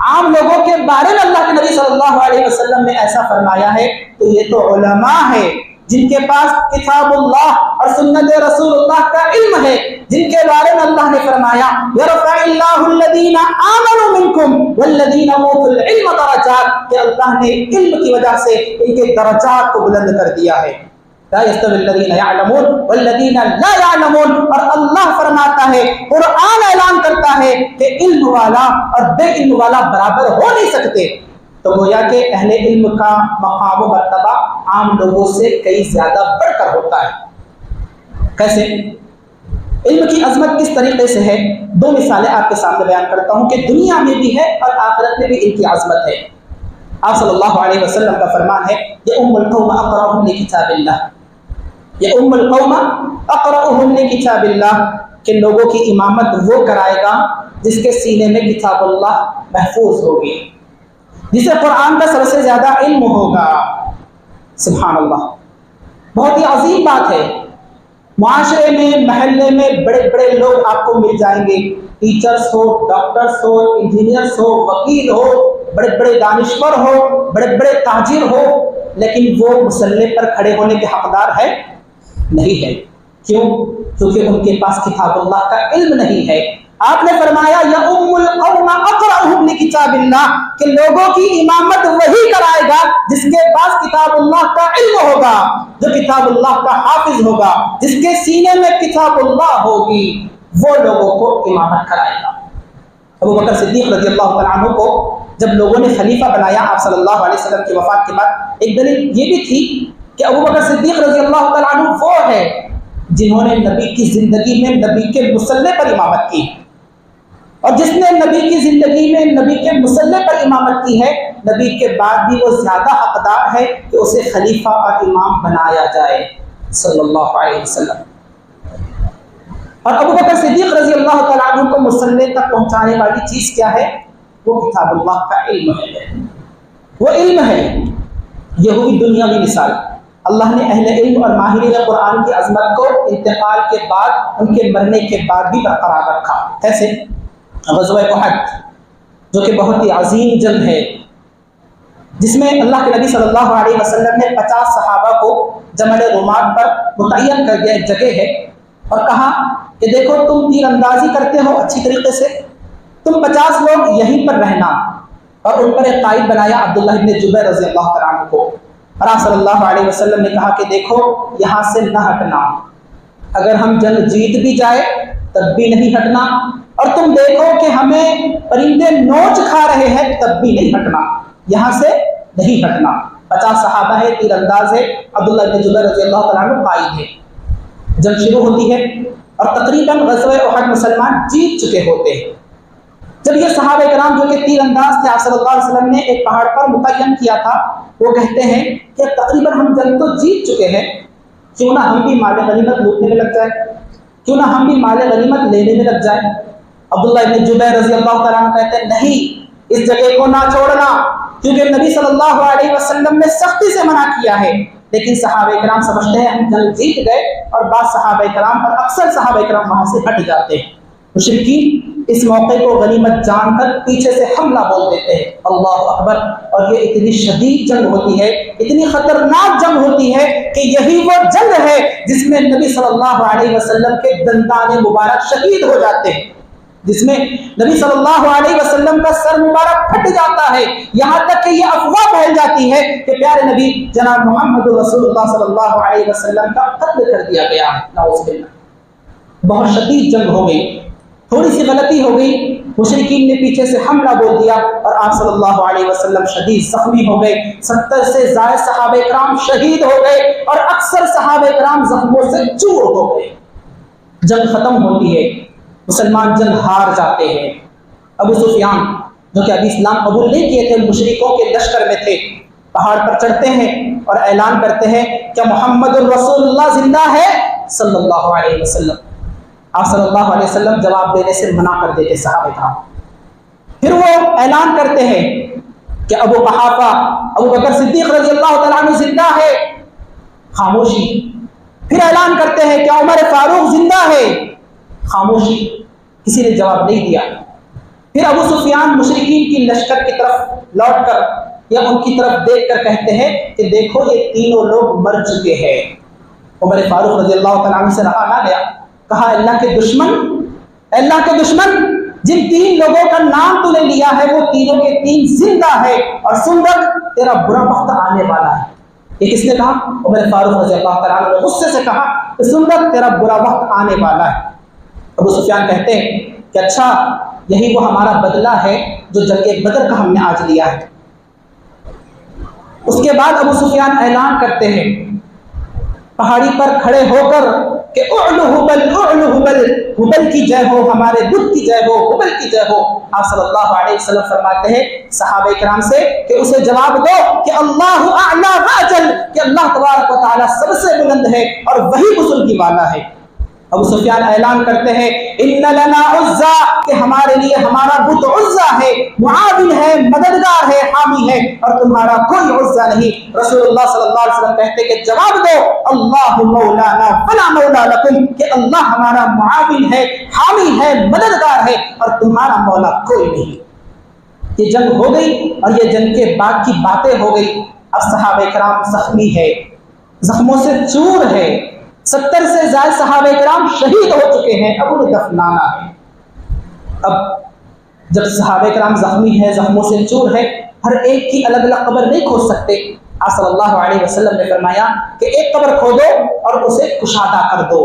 عام لوگوں کے بارے میں اللہ کے نبی صلی اللہ علیہ وسلم نے ایسا فرمایا ہے، تو یہ تو علماء ہے جن کے پاس کتاب اللہ اور سنت رسول اللہ کا علم ہے، جن کے بارے میں اللہ نے فرمایا یرفع اللہ الذین آمنوا منکم والذین اوتوا العلم درجات، کہ اللہ نے علم کی وجہ سے ان کے درجات کو بلند کر دیا ہے۔ لا يستوي الذين يعلمون والذين لا يعلمون، اور اللہ فرماتا ہے، قرآن اعلان کرتا ہے کہ علم والا اور بے علم والا برابر ہو نہیں سکتے۔ تو گویا کہ اہل علم کا مقام و مرتبہ عام لوگوں سے کئی زیادہ بڑھ کر ہوتا ہے۔ کیسے؟ علم کی عظمت کس طریقے سے ہے؟ دو مثالیں آپ کے سامنے بیان کرتا ہوں کہ دنیا میں بھی ہے اور آخرت میں بھی ان کی عظمت ہے۔ آپ صلی اللہ علیہ وسلم کا فرمان ہے یہ ام القوم اقرأہم لکتاب اللہ، یہ ام القوم اقرأہم لکتاب اللہ، کہ لوگوں کی امامت وہ کرائے گا جس کے سینے میں کتاب اللہ محفوظ ہوگی، جسے قرآن کا سب سے زیادہ علم ہوگا۔ سبحان اللہ، بہت ہی عظیم بات ہے۔ معاشرے میں، محلے میں بڑے بڑے لوگ آپ کو مل جائیں گے، ٹیچرز ہو، ڈاکٹرز ہو، انجینئرز ہو، وکیل ہو، بڑے بڑے دانشور ہو، بڑے بڑے تاجر ہو، لیکن وہ مصلی پر کھڑے ہونے کے حقدار ہے نہیں ہے۔ کیوں؟ کیونکہ ان کے پاس کتاب اللہ کا علم نہیں ہے۔ آپ نے فرمایا یا ام القوم اقرأہم لکتاب اللہ، کہ لوگوں کی امامت وہی کرائے گا جس کے پاس کتاب اللہ کا علم ہوگا، جو کتاب اللہ کا حافظ ہوگا، جس کے سینے میں کتاب اللہ ہوگی، وہ لوگوں کو امامت کرائے گا۔ ابو بکر صدیق رضی اللہ تعالیٰ عنہ کو جب لوگوں نے خلیفہ بنایا آپ صلی اللہ علیہ وسلم کی وفات کے بعد، ایک دلیل یہ بھی تھی کہ ابو بکر صدیق رضی اللہ تعالیٰ عنہ وہ ہے جنہوں نے نبی کی زندگی میں نبی کے مصلی پر امامت کی، اور جس نے نبی کی زندگی میں نبی کے مصلی پر امامت کی ہے، نبی کے بعد بھی وہ زیادہ حقدار ہے کہ اسے خلیفہ اور امام بنایا جائے صلی اللہ علیہ وسلم۔ اور ابو بکر صدیق رضی اللہ تعالیٰ عنہ کو مصلی تک پہنچانے والی چیز کیا ہے؟ وہ کتاب اللہ کا علم ہے، وہ علم ہے۔ یہ ہوئی دنیاوی مثال۔ اللہ نے اہل علم اور ماہرین قرآن کی عظمت کو انتقال کے بعد، ان کے مرنے کے بعد بھی برقرار رکھا۔ کیسے؟ غزوہ احد، جو کہ بہت ہی عظیم جنگ ہے، جس میں اللہ کے نبی صلی اللہ علیہ وسلم نے 50 صحابہ کو جمل رومات پر متعین کر دیا، ایک جگہ ہے، اور کہا کہ دیکھو تم تیر اندازی کرتے ہو اچھی طریقے سے، تم 50 لوگ یہیں پر رہنا، اور ان پر ایک قائد بنایا عبداللہ ابن جبیر رضی اللہ تعالیٰ عنہ کو۔ اور آپ صلی اللہ علیہ وسلم نے کہا کہ دیکھو یہاں سے نہ ہٹنا، اگر ہم جنگ جیت بھی جائے تب بھی نہیں ہٹنا، اور تم دیکھو کہ ہمیں پرندے نوچ کھا رہے ہیں تب بھی نہیں ہٹنا، یہاں سے نہیں ہٹنا۔ 50 صحابہ ہے، تیر انداز ہے، عبداللہ ابن جبیر رضی اللہ تعالیٰ عنہ قائد ہے۔ جنگ شروع ہوتی ہے اور تقریباً غزوہ احد مسلمان جیت چکے ہوتے ہیں۔ جب یہ صحابہ کرام جو کہ تیر انداز تھے، آپ صلی اللہ علیہ وسلم نے ایک پہاڑ پر متعین کیا تھا، وہ کہتے ہیں کہ تقریباً ہم جنگ تو جیت چکے ہیں، کیوں نہ ہم بھی مال غنیمت لوٹنے میں لگ جائیں، کیوں نہ ہم بھی مال غنیمت لینے میں لگ جائیں۔ عبداللہ ابن جبیر رضی اللہ تعالیٰ عنہ کہتے ہیں نہیں، اس جگہ کو نہ چھوڑنا، کیونکہ نبی صلی اللہ علیہ وسلم نے سختی سے منع کیا ہے لیکن صحابہ کرام سمجھتے ہیں ہم جنگ جیت گئے، اور بعض صحابہ کرام اور اکثر صحابہ کرام وہاں سے ہٹ جاتے ہیں۔ مشرکین اس موقع کو غنیمت جان کر پیچھے سے حملہ بول دیتے ہیں، اللہ اکبر، اور یہ اتنی شدید جنگ ہوتی ہے، اتنی خطرناک جنگ ہوتی ہے کہ یہی وہ جنگ ہے جس میں نبی صلی اللہ علیہ وسلم کے دندان مبارک شہید ہو جاتے ہیں، جس میں نبی صلی اللہ علیہ وسلم کا سر مبارک پھٹ جاتا ہے، یہاں تک کہ یہ افواہ پھیل جاتی ہے کہ پیارے نبی جناب محمد رسول اللہ صلی اللہ علیہ وسلم کا قتل کر دیا گیا ہے، نعوذ باللہ۔ بہت شدید جنگ ہو گئی، تھوڑی سی غلطی ہو گئی، مشرکین نے پیچھے سے حملہ بول دیا اور آپ صلی اللہ علیہ وسلم شدید زخمی ہو گئے، 70 سے زائد صحابہ کرام شہید ہو گئے اور اکثر صحابہ کرام زخموں سے چور ہو گئے۔ جنگ ختم ہوتی ہے، مسلمان جنگ ہار جاتے ہیں۔ ابو سفیان جو کہ ابھی اسلام قبول نہیں کیے تھے، مشرکوں کے لشکر میں تھے، پہاڑ پر چڑھتے ہیں اور اعلان کرتے ہیں کہ محمد الرسول اللہ زندہ ہے صلی اللہ علیہ وسلم۔ آپ صلی اللہ علیہ وسلم جواب دینے سے منع کر دیتے صحابہ کرام۔ پھر وہ اعلان کرتے ہیں کہ ابو قحافہ ابو بکر صدیق رضی اللہ تعالیٰ عنہ زندہ ہے، خاموشی۔ پھر اعلان کرتے ہیں کہ عمر فاروق زندہ ہے، خاموشی، کسی نے جواب نہیں دیا۔ پھر ابو سفیان مشرکین کی لشکر کی طرف لوٹ کر یا ان کی طرف دیکھ کر کہتے ہیں کہ دیکھو یہ تینوں لوگ مر چکے ہیں۔ عمر فاروق رضی اللہ تعالیٰ عنہ سے رہا نہ گیا، کہا اللہ کے دشمن، اللہ کے دشمن، جن 3 لوگوں کا نام تو نے لیا ہے وہ تینوں کے 3 زندہ ہے، اور سن رکھ تیرا برا وقت آنے والا ہے۔ یہ کس نے کہا؟ عمر فاروق رضی اللہ تعالیٰ عنہ نے غصے سے کہا کہ سن رکھ تیرا برا وقت آنے والا ہے۔ ابو سفیان کہتے ہیں کہ اچھا یہی وہ ہمارا بدلہ ہے جو جنگ بدر کا ہم نے آج لیا ہے۔ اس کے بعد ابو سفیان اعلان کرتے ہیں پہاڑی پر کھڑے ہو کر کہ اعلو حبل، اعلو حبل، حبل کی جے ہو، ہمارے بت کی جے ہو، حبل کی جے ہو۔ آپ صلی اللہ علیہ وسلم فرماتے ہیں صحابہ کرام سے کہ اسے جواب دو کہ اللہ اعلی واجل، کہ اللہ تبارک و تعالی سب سے بلند ہے اور وہی بزرگی والا ہے۔ ابو سفیان اعلان کرتے ہیں ان لنا عزا، کہ ہمارے لیے ہمارا بت عزا ہے، معاون ہے، مددگار ہے، حامی ہے، اور تمہارا کوئی عزا نہیں۔ رسول اللہ صلی اللہ علیہ وسلم کہتے کہ جواب دو اللہ مولانا ولا مولا لکم، کہ اللہ ہمارا معاون ہے، حامی ہے، مددگار ہے، اور تمہارا مولا کوئی نہیں۔ یہ جنگ ہو گئی اور یہ جنگ کے بعد کی باتیں ہو گئی۔ اب صحابہ کرام زخمی ہے، زخموں سے چور ہے، 70 سے زائد صحابہ کرام شہید ہو چکے ہیں، اب انہیں دفنانا ہے۔ اب جب صحابہ کرام زخمی ہیں، زخموں سے چور ہے، ہر ایک کی الگ الگ قبر نہیں کھود سکتے۔ آپ صلی اللہ علیہ وسلم نے فرمایا کہ ایک قبر کھودو اور اسے کشادہ کر دو،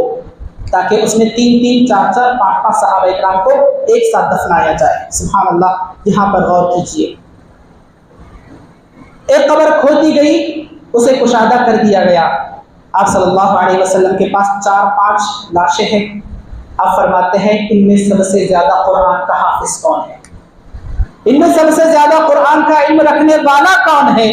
تاکہ اس میں 3 4 5 صحابہ کرام کو ایک ساتھ دفنایا جائے۔ سبحان اللہ، یہاں پر غور کیجیے، ایک قبر کھود دی گئی، اسے کشادہ کر دیا گیا۔ آپ صلی اللہ علیہ وسلم کے پاس 4 5 لاشیں ہیں۔ آپ فرماتے ہیں ان میں سب سے زیادہ قرآن کا حافظ کون ہے؟ ان میں سب سے زیادہ قرآن کا علم رکھنے والا کون ہے؟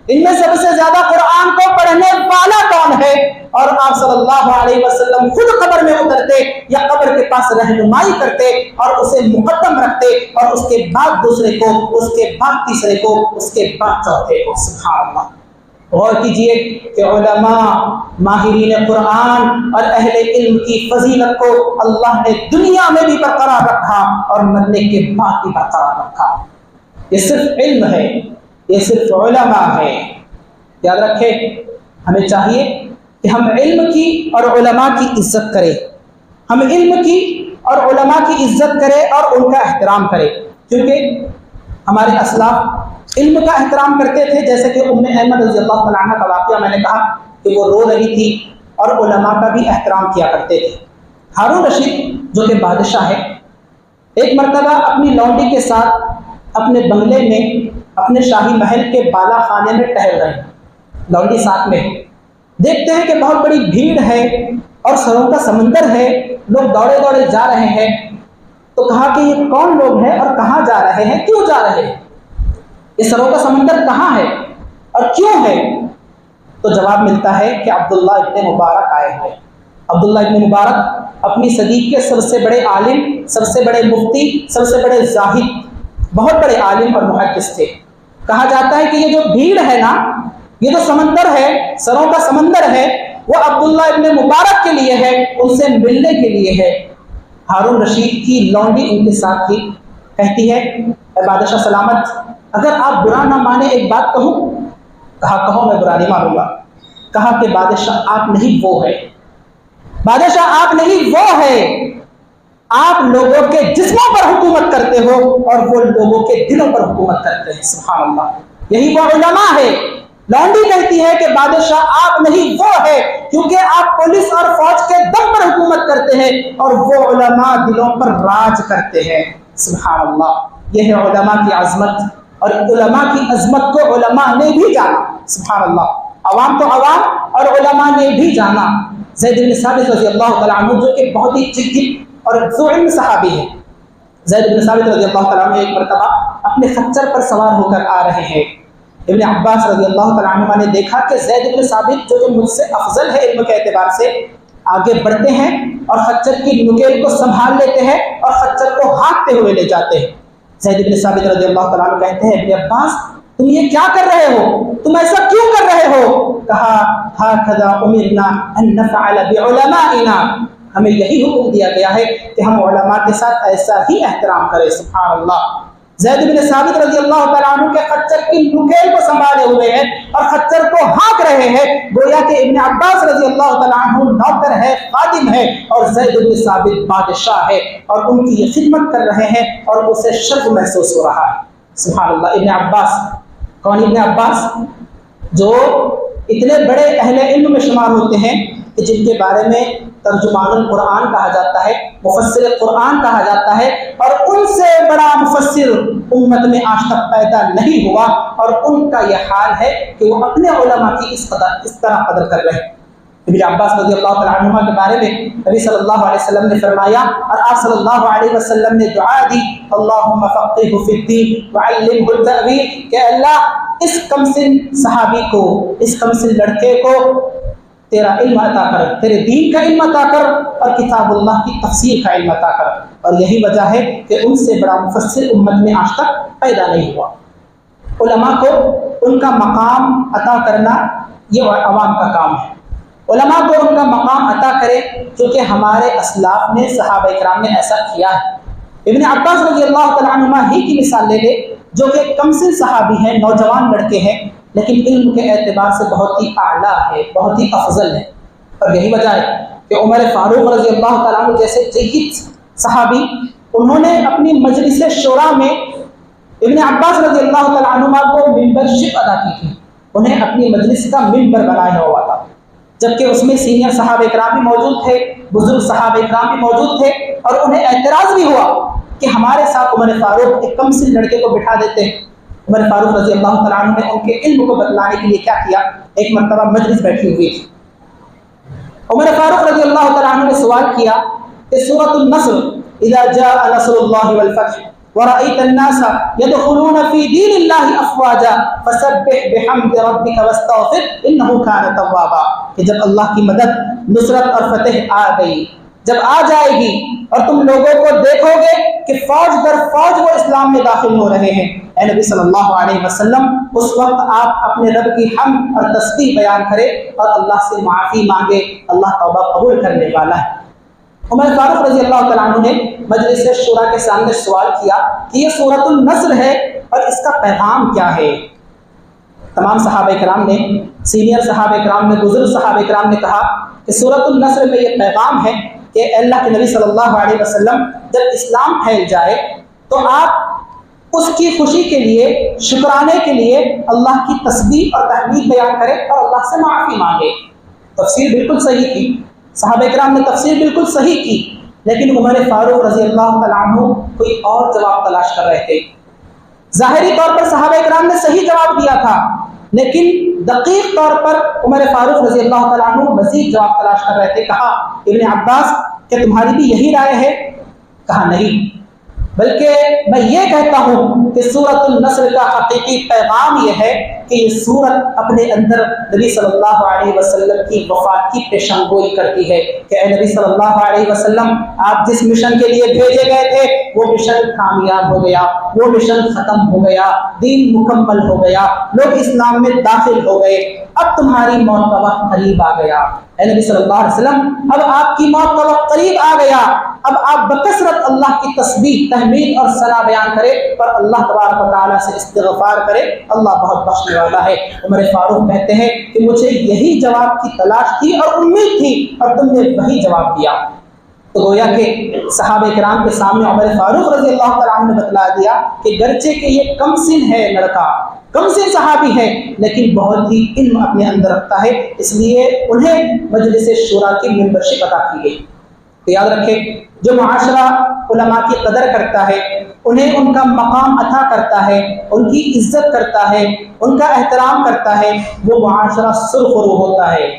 ان میں سب سے زیادہ قرآن کو پڑھنے والا کون ہے؟ اور آپ صلی اللہ علیہ وسلم خود قبر میں اترتے یا قبر کے پاس رہنمائی کرتے اور اسے مقدم رکھتے، اور اس کے بعد دوسرے کو، اس کے بعد تیسرے کو، اس کے بعد چوتھے کو۔ سبحان اللہ، غور کیجئے کہ علماء، ماہرین قرآن اور اہل علم کی فضیلت کو اللہ نے دنیا میں بھی برقرار رکھا اور مرنے کے بعد بھی برقرار رکھا۔ یہ صرف علم ہے، یہ صرف علماء ہے۔ یاد رکھیں، ہمیں چاہیے کہ ہم علم کی اور علماء کی عزت کریں، ہم علم کی اور علماء کی عزت کریں اور ان کا احترام کریں، کیونکہ ہمارے اسلاف علم کا احترام کرتے تھے۔ جیسے کہ ام ایمن رضی اللہ تعالیٰ عنہ کا واقعہ میں نے کہا کہ وہ رو رہی تھی اور علماء کا بھی احترام کیا کرتے تھے۔ ہارون رشید جو کہ بادشاہ ہے، ایک مرتبہ اپنی لونڈی کے ساتھ اپنے بنگلے میں، اپنے شاہی محل کے بالا خانے میں ٹہل رہے ہیں، لونڈی ساتھ میں، دیکھتے ہیں کہ بہت بڑی بھیڑ ہے اور سروں کا سمندر ہے، لوگ دوڑے دوڑے جا رہے ہیں۔ تو کہا کہ یہ کون لوگ ہیں اور کہاں جا رہے ہیں، کیوں جا رہے ہیں، یہ سروں کا سمندر کہاں ہے اور کیوں ہے؟ تو جواب ملتا ہے کہ عبداللہ ابن مبارک آئے ہیں۔ عبداللہ ابن مبارک اپنی صدی کے سب سے بڑے عالم، سب سے بڑے مفتی، سب سے بڑے زاہد، بہت بڑے عالم اور محدث تھے۔ کہا جاتا ہے کہ یہ جو بھیڑ ہے نا، یہ جو سمندر ہے، سروں کا سمندر ہے، وہ عبداللہ ابن مبارک کے لیے ہے، ان سے ملنے کے لیے ہے۔ ہارون رشید کی لونڈی ان کے ساتھ تھی، کہتی ہے اے بادشاہ سلامت، اگر آپ برا نہ مانے ایک بات کہوں؟ کہا کہو، میں برا نہیں مانوں گا۔ کہا کہ بادشاہ آپ نہیں وہ ہے، بادشاہ آپ نہیں وہ ہے، آپ لوگوں کے جسموں پر حکومت کرتے ہو اور وہ لوگوں کے دلوں پر حکومت کرتے ہیں۔ سبحان اللہ، یہی وہ علماء ہے۔ لونڈی کہتی ہے کہ بادشاہ آپ نہیں وہ ہے، کیونکہ آپ پولیس اور فوج کے دم پر حکومت کرتے ہیں اور وہ علماء دلوں پر راج کرتے ہیں۔ سبحان اللہ، یہ ہے علماء کی عظمت، اور علماء کی عظمت کو علماء نے بھی جانا۔ سبحان اللہ، عوام تو عوام اور علماء نے بھی جانا۔ زید بن ثابت رضی اللہ تعالیٰ عنہ جو کہ بہت ہی جدی اور ذو علم صحابی ہے، زید بن ثابت رضی اللہ تعالیٰ عنہ ایک مرتبہ اپنے خچر پر سوار ہو کر آ رہے ہیں۔ ابن عباس رضی اللہ تعالیٰ عنہ نے دیکھا کہ زید بن ثابت جو مجھ سے افضل ہے علم کے اعتبار سے، آگے بڑھتے ہیں اور خچر کی نکیل کو سنبھال لیتے ہیں اور خچر کو ہانکتے ہوئے لے جاتے ہیں۔ زید بن ثابت رضی اللہ تعالیٰ عنہ کہتے ہیں ابن عباس تم یہ کیا کر رہے ہو، تم ایسا کیوں کر رہے ہو؟ کہا ہاکذا امرنا ان نفعل بعلمائنا، ہمیں یہی حکم دیا گیا ہے کہ ہم علماء کے ساتھ ایسا ہی احترام کریں۔ سبحان اللہ، زید بن ثابت رضی اللہ تعالیٰ عنہ کے خچر کی نکیل کو سنبھالے ہوئے ہیں اور خچر کو ہانک رہے ہیں، گویا کہ ابن عباس رضی اللہ تعالیٰ عنہ نوکر ہے، خادم ہے، اور زید بن ثابت بادشاہ ہے، اور ان کی یہ خدمت کر رہے ہیں اور اسے شرف محسوس ہو رہا ہے۔ سبحان اللہ، ابن عباس کون؟ ابن عباس جو اتنے بڑے اہل علم میں شمار ہوتے ہیں کہ جن کے بارے میں ترجمان القرآن کہا جاتا ہے، مفسر قرآن کہا جاتا ہے، اور ان سے بڑا مفسر امت میں آج تک پیدا نہیں ہوا، اور ان کا یہ حال ہے کہ وہ اپنے علماء کی اس طرح قدر کر رہے ہیں۔ ابن عباس رضی اللہ تعالیٰ عنہما کے بارے میں نبی صلی اللہ علیہ وسلم نے فرمایا اور آپ صلی اللہ علیہ وسلم نے دعا دی، اللہم فقہہ فی الدین وعلمہ التأویل، کہ اللہ اس کمسن صحابی کو، اس کمسن لڑکے کو تیرا علم عطا کر، تیرے دین کا علم عطا کر، اور کتاب اللہ کی تفسیر کا علم عطا کر۔ اور یہی وجہ ہے کہ ان سے بڑا مفسر امت میں آج تک پیدا نہیں ہوا۔ علماء کو ان کا مقام عطا کرنا یہ عوام کا کام ہے، علماء کو ان کا مقام عطا کرے، کیونکہ ہمارے اسلاف نے، صحابہ کرام نے ایسا کیا ہے۔ ابن عباس رضی اللہ تعالیٰ عنہ ہی کی مثال لے لے، جو کہ کمسن صحابی ہیں، نوجوان لڑکے ہیں، لیکن علم کے اعتبار سے بہت ہی اعلیٰ ہے، بہت ہی افضل ہے۔ اور یہی وجہ ہے کہ عمر فاروق رضی اللہ تعالیٰ عنہ جیسے جید صحابی، انہوں نے اپنی مجلس شورا میں ابن عباس رضی اللہ تعالیٰ عنہ کو ممبرشپ ادا کی تھی، انہیں اپنی مجلس کا ممبر بنایا ہوا تھا، جبکہ اس میں سینئر صحابہ کرام بھی موجود تھے، بزرگ صحابہ کرام بھی موجود تھے، اور انہیں اعتراض بھی ہوا کہ ہمارے ساتھ عمر فاروق ایک کمسن لڑکے کو بٹھا دیتے ہیں۔ عمر فاروق رضی اللہ تعالیٰ عنہ نے ان کے علم کو بتلانے کے لیے کیا کیا؟ ایک مرتبہ مجلس بیٹھی ہوئی تھی، عمر فاروق رضی اللہ تعالیٰ عنہ نے سوال کیا کہ سورۃ النصر اذا جاء نصر اللہ والفتح ورأيت الناس يدخلون في دين الله افواجا فسبح بحمد ربك واستغفر انه كان توابا، کہ جب اللہ کی مدد، نصرت اور فتح آ گئی، جب آ جائے گی اور تم لوگوں کو دیکھو گے کہ فوج در فوج وہ اسلام میں داخل ہو رہے ہیں، اے نبی صلی اللہ علیہ وسلم اس وقت آپ اپنے رب کی حمد اور تسبیح بیان کرے اور اللہ سے معافی مانگے، اللہ توبہ قبول کرنے والا ہے۔ عمر فاروق رضی اللہ تعالیٰ عنہ نے مجلس شورا کے سامنے سوال کیا کہ یہ سورۃ النصر ہے اور اس کا پیغام کیا ہے؟ تمام صحابہ کرام نے، سینئر صحابہ کرام نے، بزرگ صحابہ کرام نے کہا کہ سورۃ النصر میں یہ پیغام ہے کہ اے اللہ کے نبی صلی اللہ علیہ وسلم جب اسلام پھیل جائے تو آپ اس کی خوشی کے لیے، شکرانے کے لیے اللہ کی تسبیح اور تحمید بیان کرے اور اللہ سے معافی مانگے۔ تفسیر بالکل صحیح کی، صحابہ کرام نے تفسیر بالکل صحیح کی، لیکن عمر فاروق رضی اللہ تعالیٰ عنہ کوئی اور جواب تلاش کر رہے تھے۔ ظاہری طور پر صحابہ کرام نے صحیح جواب دیا تھا، لیکن دقیق طور پر عمر فاروق رضی اللہ تعالیٰ عنہ مزید جواب تلاش کر رہے تھے۔ کہا ابن عباس کہ تمہاری بھی یہی رائے ہے؟ کہا نہیں، بلکہ میں یہ کہتا ہوں کہ سورۃ النصر کا حقیقی پیغام یہ ہے کہ یہ سورت اپنے اندر نبی صلی اللہ علیہ وسلم کی وفات کی پیشن گوئی کرتی ہے کہ اے نبی صلی اللہ علیہ وسلم، آپ جس مشن کے لیے بھیجے گئے تھے وہ مشن کامیاب ہو گیا، وہ مشن ختم ہو گیا، دین مکمل ہو گیا، لوگ اسلام میں داخل ہو گئے، اب تمہاری موت کا وقت قریب آ گیا۔ اے نبی صلی اللہ علیہ وسلم، اب آپ کی موت کا وقت قریب آ گیا، اب آپ بکثرت اللہ کی تسبیح، تحمید اور ثنا بیان کرے اور اللہ تبارک و تعالیٰ سے استغفار کرے، اللہ بہت بخشنے والا ہے۔ عمر فاروق کہتے ہیں کہ مجھے یہی جواب کی تلاش تھی اور امید تھی اور تم نے وہی جواب دیا۔ تو گویا کہ صحابہ کرام کے سامنے عمر فاروق رضی اللہ تعالیٰ عنہ نے بتلا دیا کہ گرچہ کہ یہ کم سن ہے لڑکا، کم سن صحابی ہے، لیکن بہت ہی علم اپنے اندر رکھتا ہے، اس لیے انہیں مجلس شورا کی ممبرشپ عطا کی گئی۔ تو یاد رکھیں، جو معاشرہ علماء کی قدر کرتا ہے، انہیں ان کا مقام عطا کرتا ہے، ان کی عزت کرتا ہے، ان کا احترام کرتا ہے، وہ معاشرہ سرخرو ہوتا ہے،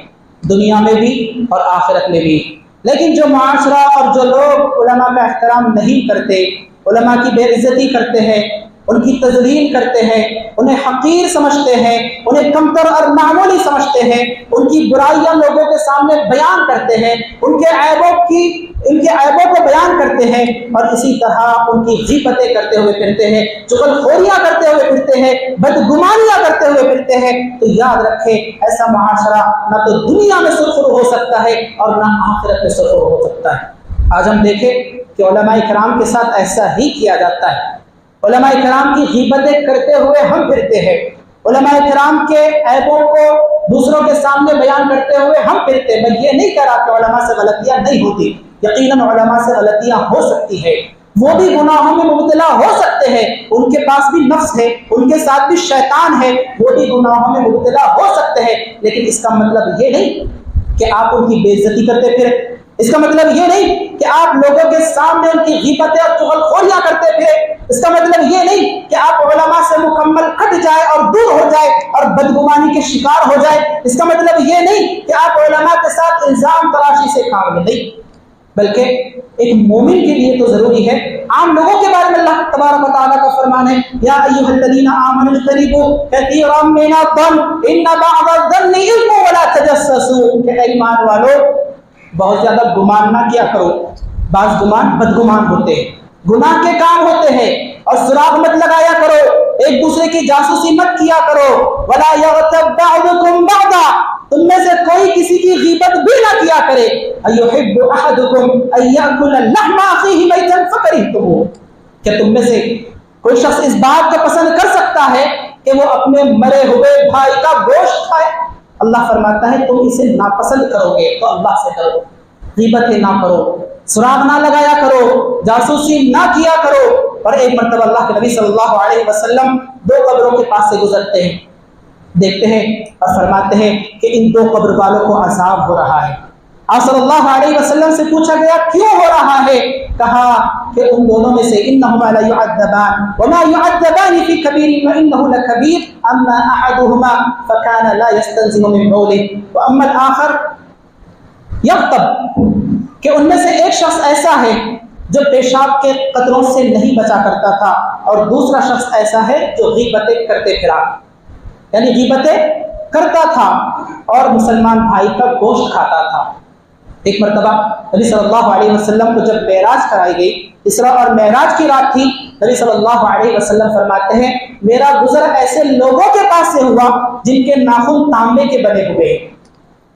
دنیا میں بھی اور آخرت میں بھی۔ لیکن جو معاشرہ اور جو لوگ علماء کا احترام نہیں کرتے، علماء کی بے عزتی کرتے ہیں، ان کی تذلیل کرتے ہیں، انہیں حقیر سمجھتے ہیں، انہیں کمتر اور معمولی سمجھتے ہیں، ان کی برائیاں لوگوں کے سامنے بیان کرتے ہیں، ان کے عیبوں کو بیان کرتے ہیں، اور اسی طرح ان کی غیبتیں کرتے ہوئے پھرتے ہیں، چغلخوریاں کرتے ہوئے پھرتے ہیں، بدگمانیاں کرتے ہوئے پھرتے ہیں، تو یاد رکھیں ایسا معاشرہ نہ تو دنیا میں سرخرو ہو سکتا ہے اور نہ آخرت میں سرخرو ہو سکتا ہے۔ آج ہم دیکھیں کہ علماء کرام کے ساتھ ایسا ہی کیا جاتا ہے، علماء کرام کی غیبتیں کرتے ہوئے ہم پھرتے ہیں، علماء کرام کے عیبوں کو دوسروں کے سامنے بیان کرتے ہوئے ہم پھرتے ہیں۔ میں یہ نہیں کہہ رہا کہ علماء سے غلطیاں نہیں ہوتی، یقیناً علماء سے غلطیاں ہو سکتی ہے، وہ بھی گناہوں میں مبتلا ہو سکتے ہیں، ان کے پاس بھی نفس ہے، ان کے ساتھ بھی شیطان ہے، وہ بھی گناہوں میں مبتلا ہو سکتے ہیں، لیکن اس کا مطلب یہ نہیں کہ آپ ان کی بے عزتی کرتے پھریں، اس کا مطلب یہ نہیں کہ آپ لوگوں کے سامنے ان کی غیبتیں اور چغلخوریاں کرتے پھریں، اس کا مطلب یہ نہیں کہ آپ علماء سے مکمل ہٹ جائے اور دور ہو جائے اور بدگمانی کے شکار ہو جائے، اس کا مطلب یہ نہیں کہ آپ علماء کے ساتھ الزام تراشی سے کام لیں، نہیں، بلکہ ایک مومن کے لیے تو ضروری ہے۔ عام لوگوں کے بارے میں اللہ تبارک و تعالیٰ کا فرمان ہے، یا ایھا الذین آمنوا اجتنبوا کثیرا من الظن ان بعض الظن اثم ولا تجسسوا، کہ ایمان والو بہت زیادہ گمان نہ کیا کرو، بعض گمان بدگمان ہوتے ہیں، گناہ کے کام ہوتے ہیں، اور سراغ مت لگایا کرو، ایک دوسرے کی جاسوسی مت کیا کرو، ولا یغتب بعضکم بعضا، تم میں سے کوئی کسی کی غیبت بھی نہ کیا کرے، ایحب احدکم ان یاکل لحم اخیہ میتا فکرہتموہ، کہ تم میں سے کوئی شخص اس بات کو پسند کر سکتا ہے کہ وہ اپنے مرے ہوئے بھائی کا گوشت کھائے؟ اللہ فرماتا ہے تم اسے ناپسند کرو گے تو اللہ سے ڈرو، غیبتیں نہ کرو، سراغ نہ لگایا کرو، جاسوسی نہ کیا کرو۔ اور ایک مرتبہ اللہ کے نبی صلی اللہ علیہ وسلم دو قبروں کے پاس سے گزرتے ہیں، دیکھتے ہیں اور فرماتے ہیں کہ ان دو قبر والوں کو عذاب ہو رہا ہے۔ آپ صلی اللہ علیہ وسلم سے پوچھا گیا کیوں ہو رہا ہے؟ کہا کہ ان دونوں میں سے انہما لا يعذبان وما يعذبان في كبير وانه لكبير اما احدهما فكان لا يستنزه من بوله واما الاخر يغتب، کہ ان میں سے ایک شخص ایسا ہے جو پیشاب کے قطروں سے نہیں بچا کرتا تھا، اور دوسرا شخص ایسا ہے جو غیبتیں کرتے پھرا، یعنی غیبتیں کرتا تھا اور مسلمان بھائی کا گوشت کھاتا تھا۔ ایک مرتبہ نبی صلی اللہ علیہ وسلم کو جب معراج کرائی گئی، اسراء اور معراج کی رات تھی، نبی صلی اللہ علیہ وسلم فرماتے ہیں میرا گزر ایسے لوگوں کے پاس سے ہوا جن کے ناخن تانبے کے بنے ہوئے ہیں،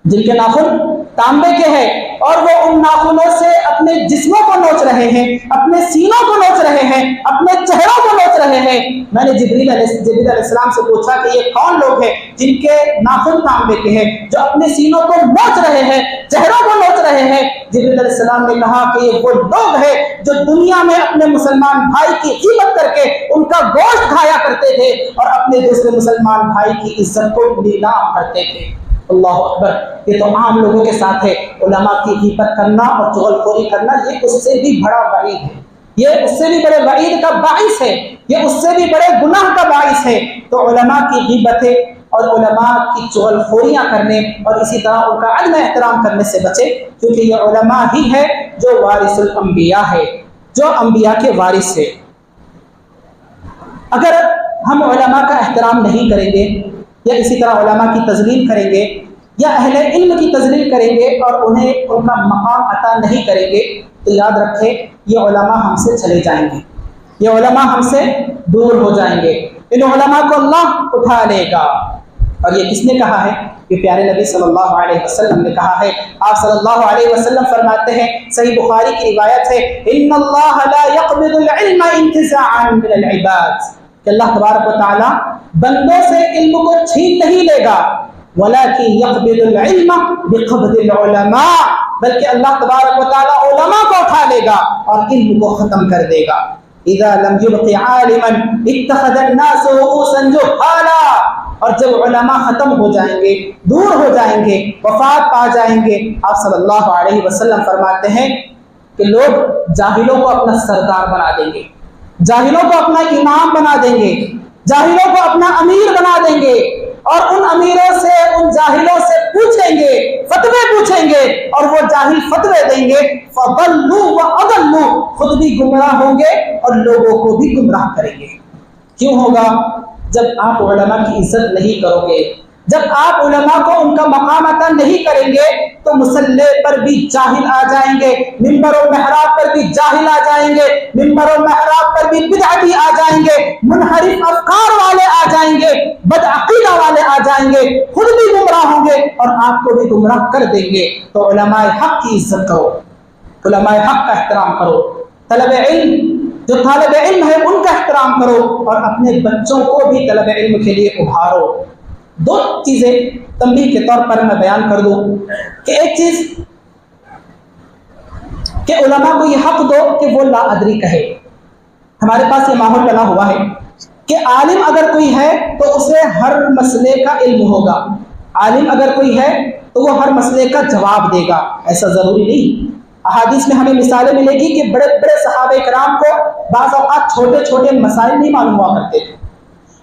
جن کے ناخن تانبے کے ہیں، اور وہ ان ناخنوں سے اپنے جسموں کو نوچ رہے ہیں، اپنے سینوں کو نوچ رہے ہیں، اپنے چہروں کو نوچ رہے ہیں۔ میں نے جبریل علیہ السلام سے پوچھا کہ یہ کون لوگ ہیں جن کے ناخن تانبے کے ہیں، جو اپنے سینوں کو نوچ رہے ہیں، چہروں کو نوچ رہے ہیں؟ جبریل علیہ السلام نے کہا کہ یہ وہ لوگ ہیں جو دنیا میں اپنے مسلمان بھائی کی غیبت کر کے ان کا گوشت کھایا کرتے تھے اور اپنے دوسرے مسلمان بھائی کی عزت کو نیلام کرتے تھے۔ اللہ اکبر، یہ تو عام لوگوں کے ساتھ ہے۔ علماء کی غیبت کرنا اور چغلخوری کرنا یہ اس سے بھی بڑا وعید ہے، یہ اس سے بھی بڑے وعید کا باعث ہے، یہ اس سے بھی بڑے گناہ کا باعث ہے۔ تو علماء کی غیبتیں اور علماء کی چغلخوریاں کرنے اور اسی طرح ان کا عدم احترام کرنے سے بچے، کیونکہ یہ علماء ہی ہے جو وارث الانبیاء ہے۔ جو انبیاء کے وارث ہے۔ اگر ہم علماء کا احترام نہیں کریں گے یا اسی طرح علماء کی تذلیل کریں گے یا اہل علم کی تذلیل کریں گے اور انہیں ان کا مقام عطا نہیں کریں گے تو یاد رکھیں یہ علماء ہم سے چلے جائیں گے، یہ علماء ہم سے دور ہو جائیں گے، ان علماء کو اللہ اٹھا لے گا۔ اور یہ کس نے کہا ہے؟ یہ پیارے نبی صلی اللہ علیہ وسلم نے کہا ہے۔ آپ صلی اللہ علیہ وسلم فرماتے ہیں، صحیح بخاری کی روایت ہے، ان اللہ لا يقبض العلم انتزاعا من العباد، کہ اللہ تبارک و تعالی بندوں سے علم کو چھین نہیں لے گا، ولكن يقبض العلم بقبض العلماء، بلکہ اللہ تبارک و تعالی علماء کو اٹھا لے گا اور علم کو ختم کر دے گا۔ اذا لم يبق عالما اتخذ الناس رؤوسا جهالا، اور جب علماء ختم ہو جائیں گے، دور ہو جائیں گے، وفات پا جائیں گے، آپ صلی اللہ علیہ وسلم فرماتے ہیں کہ لوگ جاہلوں کو اپنا سردار بنا دیں گے، جاہلوں کو اپنا امام بنا دیں گے، جاہلوں کو اپنا امیر بنا دیں گے، اور ان امیروں سے، ان جاہلوں سے پوچھیں گے، فتوے پوچھیں گے، اور وہ جاہل فتوے دیں گے، فضلوا واضلوا، خود بھی گمراہ ہوں گے اور لوگوں کو بھی گمراہ کریں گے۔ کیوں ہوگا؟ جب آپ علماء کی عزت نہیں کرو گے، جب آپ علماء کو ان کا مقام عطا نہیں کریں گے تو مصلی پر بھی جاہل آ جائیں گے، ممبر و محراب پر بھی جاہل آ جائیں گے، ممبر و محراب پر بھی بدعتی آ جائیں گے، منحرف افکار والے آ جائیں گے، بدعقیدہ والے آ جائیں گے، خود بھی گمراہ ہوں گے اور آپ کو بھی گمراہ کر دیں گے۔ تو علماء حق کی عزت کرو، علماء حق کا احترام کرو، طلب علم جو طالب علم ہے ان کا احترام کرو، اور اپنے بچوں کو بھی طلب علم کے لیے ابھارو۔ دو چیزیں تنبیہ کے طور پر میں بیان کر دوں کہ ایک چیز کہ علماء کو یہ حق دو کہ وہ لا ادری کہے۔ ہمارے پاس یہ ماحول بنا ہوا ہے کہ عالم اگر کوئی ہے تو اسے ہر مسئلے کا علم ہوگا، عالم اگر کوئی ہے تو وہ ہر مسئلے کا جواب دے گا، ایسا ضروری نہیں۔ احادیث میں ہمیں مثالیں ملے گی کہ بڑے بڑے صحابہ کرام کو بعض اوقات چھوٹے چھوٹے مسائل نہیں معلوم ہوا کرتے تھے،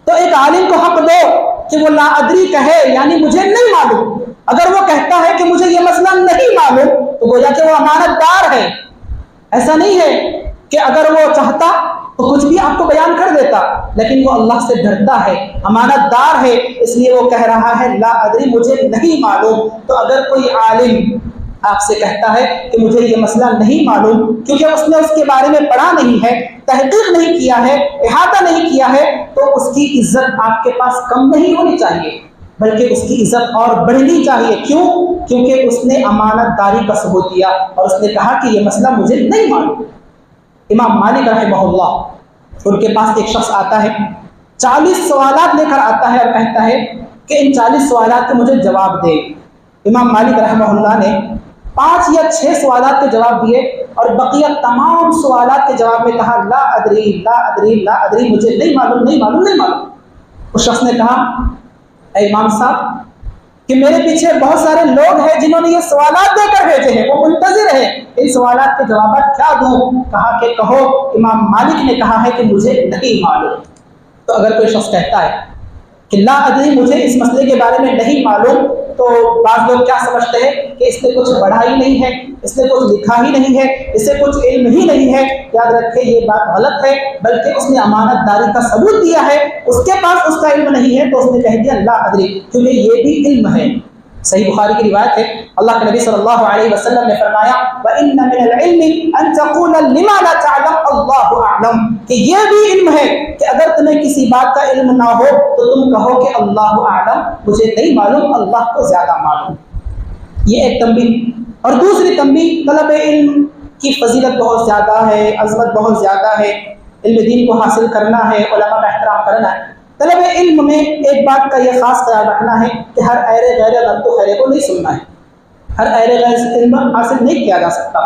تو ایک عالم کو حق دو کہ وہ لا ادری کہے، یعنی مجھے نہیں معلوم۔ اگر وہ کہتا ہے کہ مجھے یہ مسئلہ نہیں معلوم تو گویا کہ وہ امانت دار ہے۔ ایسا نہیں ہے کہ اگر وہ چاہتا تو کچھ بھی آپ کو بیان کر دیتا، لیکن وہ اللہ سے ڈرتا ہے، امانت دار ہے، اس لیے وہ کہہ رہا ہے لا ادری، مجھے نہیں معلوم۔ تو اگر کوئی عالم آپ سے کہتا ہے کہ مجھے یہ مسئلہ نہیں معلوم، کیونکہ اس نے اس کے بارے میں پڑھا نہیں ہے، تحقیق نہیں کیا ہے، احاطہ نہیں کیا ہے، تو اس کی عزت آپ کے پاس کم نہیں ہونی چاہیے، بلکہ اس کی عزت اور بڑھنی چاہیے۔ کیوں؟ کیونکہ اس نے امانت داری کا ثبوت دیا اور اس نے کہا کہ یہ مسئلہ مجھے نہیں معلوم۔ امام مالک رحمہ اللہ، ان کے پاس ایک شخص آتا ہے، 40 سوالات لے کر آتا ہے اور کہتا ہے کہ ان 40 سوالات کے مجھے جواب دے۔ امام مالک رحمہ اللہ نے 5 یا 6 سوالات کے جواب دیے اور بقیہ تمام سوالات کے جواب میں کہا لا ادری لا ادری لا ادری، مجھے نہیں معلوم نہیں معلوم نہیں معلوم۔ اس شخص نے کہا اے امام صاحب کہ میرے پیچھے بہت سارے لوگ ہیں جنہوں نے یہ سوالات دے کر بھیجے ہیں، وہ منتظر ہیں، ان سوالات کے جوابات کیا دوں؟ کہا کہ کہو امام مالک نے کہا ہے کہ مجھے نہیں معلوم۔ تو اگر کوئی شخص کہتا ہے کہ لا ادری، مجھے اس مسئلے کے بارے میں نہیں معلوم، تو بعض لوگ کیا سمجھتے ہیں کہ اس نے کچھ پڑھا ہی نہیں ہے، اس نے کچھ لکھا ہی نہیں ہے، اسے کچھ علم ہی نہیں ہے۔ یاد رکھیں یہ بات غلط ہے، بلکہ اس نے امانت داری کا ثبوت دیا ہے، اس کے پاس اس کا علم نہیں ہے تو اس نے کہہ دیا لا ادری، کیونکہ یہ بھی علم ہے۔ صحیح بخاری کی روایت ہے، اللہ کے نبی صلی اللہ علیہ وسلم نے فرمایا وَإِنَّ مِنَ الْعِلْمِ أَن تَقُولَ لِمَا لَا تَعْلَمُ اللَّهُ أَعْلَمُ، کہ یہ بھی علم ہے کہ اگر تمہیں کسی بات کا علم نہ ہو تو تم کہو کہ اللہ اعلم، مجھے نہیں معلوم، اللہ کو زیادہ معلوم۔ یہ ایک تنبیہ۔ اور دوسری تنبیہ، طلب علم کی فضیلت بہت زیادہ ہے، عظمت بہت زیادہ ہے، علم دین کو حاصل کرنا ہے، علماء کا احترام کرنا ہے۔ طلب علم میں ایک بات کا یہ خاص خیال رکھنا ہے کہ ہر ایرے غیر غلط و خیرے کو نہیں سننا ہے، ہر ایرے غیر سے علم حاصل نہیں کیا جا سکتا،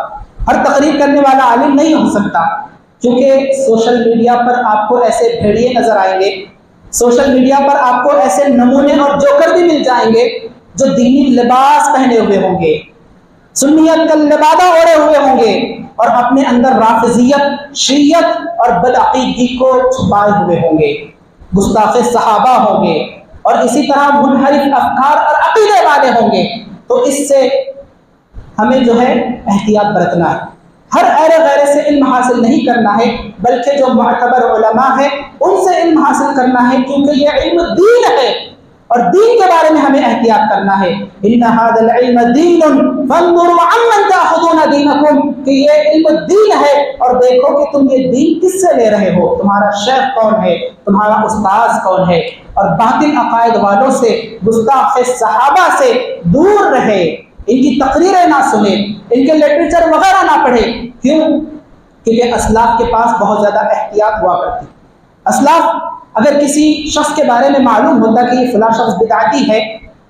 ہر تقریر کرنے والا عالم نہیں ہو سکتا، کیونکہ سوشل میڈیا پر آپ کو ایسے بھیڑیے نظر آئیں گے، سوشل میڈیا پر آپ کو ایسے نمونے اور جوکر بھی مل جائیں گے جو دینی لباس پہنے ہوئے ہوں گے، سنیت کا لبادہ اوڑے ہوئے ہوں گے، اور اپنے اندر رافضیت، شیعت اور بدعقیدگی کو چھپائے ہوئے ہوں گے، گستاخ صحابہ ہوں گے، اور اسی طرح منحرف افکار اور عقیدے والے ہوں گے۔ تو اس سے ہمیں جو ہے احتیاط برتنا ہے، ہر ایرے غیرے سے علم حاصل نہیں کرنا ہے، بلکہ جو معتبر علماء ہیں ان سے علم حاصل کرنا ہے، کیونکہ یہ علم دین ہے اور دین کے بارے میں ہمیں احتیاط کرنا ہے۔ ان هذا العلم دین فانظروا عمن تاخذون دینکم، کہ یہ علم دین ہے اور دیکھو کہ تم یہ دین کس سے لے رہے ہو، تمہارا شیخ کون ہے، تمہارا استاذ کون ہے، اور باطل عقائد والوں سے، گستاخ صحابہ سے دور رہے، ان کی تقریریں نہ سنیں، ان کے لٹریچر وغیرہ نہ پڑھیں۔ کیوں؟ کیونکہ اسلاف کے پاس بہت زیادہ احتیاط ہوا کرتی۔ اسلاف اگر کسی شخص کے بارے میں معلوم ہوتا کہ یہ فلاں شخص بدعتی ہے،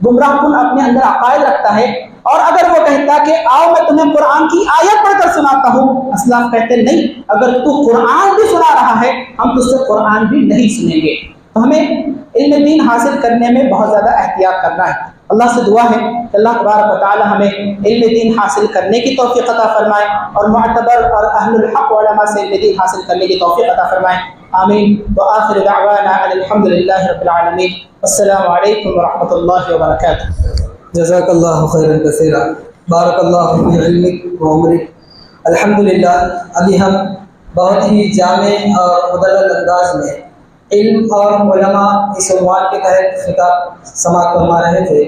گمراہ کن اپنے اندر عقائد رکھتا ہے، اور اگر وہ کہتا کہ آؤ میں تمہیں قرآن کی آیت پڑھ کر سناتا ہوں، اسلاف کہتے نہیں، اگر تو قرآن بھی سنا رہا ہے ہم تجھ سے قرآن بھی نہیں سنیں گے۔ تو ہمیں علم دین حاصل کرنے میں بہت زیادہ احتیاط کرنا ہے۔ اللہ سے دعا ہے کہ اللہ تبارک و تعالی ہمیں علم دین حاصل کرنے کی توفیق عطا فرمائے، اور معتبر اور اہل الحق علماء سے علم دین حاصل کرنے کی توفیق عطا فرمائے، آمین۔ وآخر دعوانا ان الحمد للہ رب العالمین، السلام علیکم ورحمۃ اللہ وبرکاتہ۔ جزاک اللہ خیرا کثیرا، بارک اللہ فی علمک و عمرک۔ الحمدللہ ابھی ہم بہت ہی جامع اور مدلل انداز میں علم اور علماء اس عنوان کے تحت خطاب سماعت فرما رہے تھے۔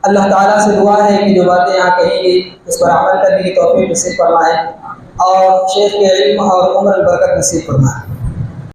اللہ تعالیٰ سے دعا ہے کہ جو باتیں یہاں کہیں گی اس پر عمل کرنے کی توفیق نصیب فرمائے، اور شیخ کے علم اور عمر برکت نصیب فرمائے۔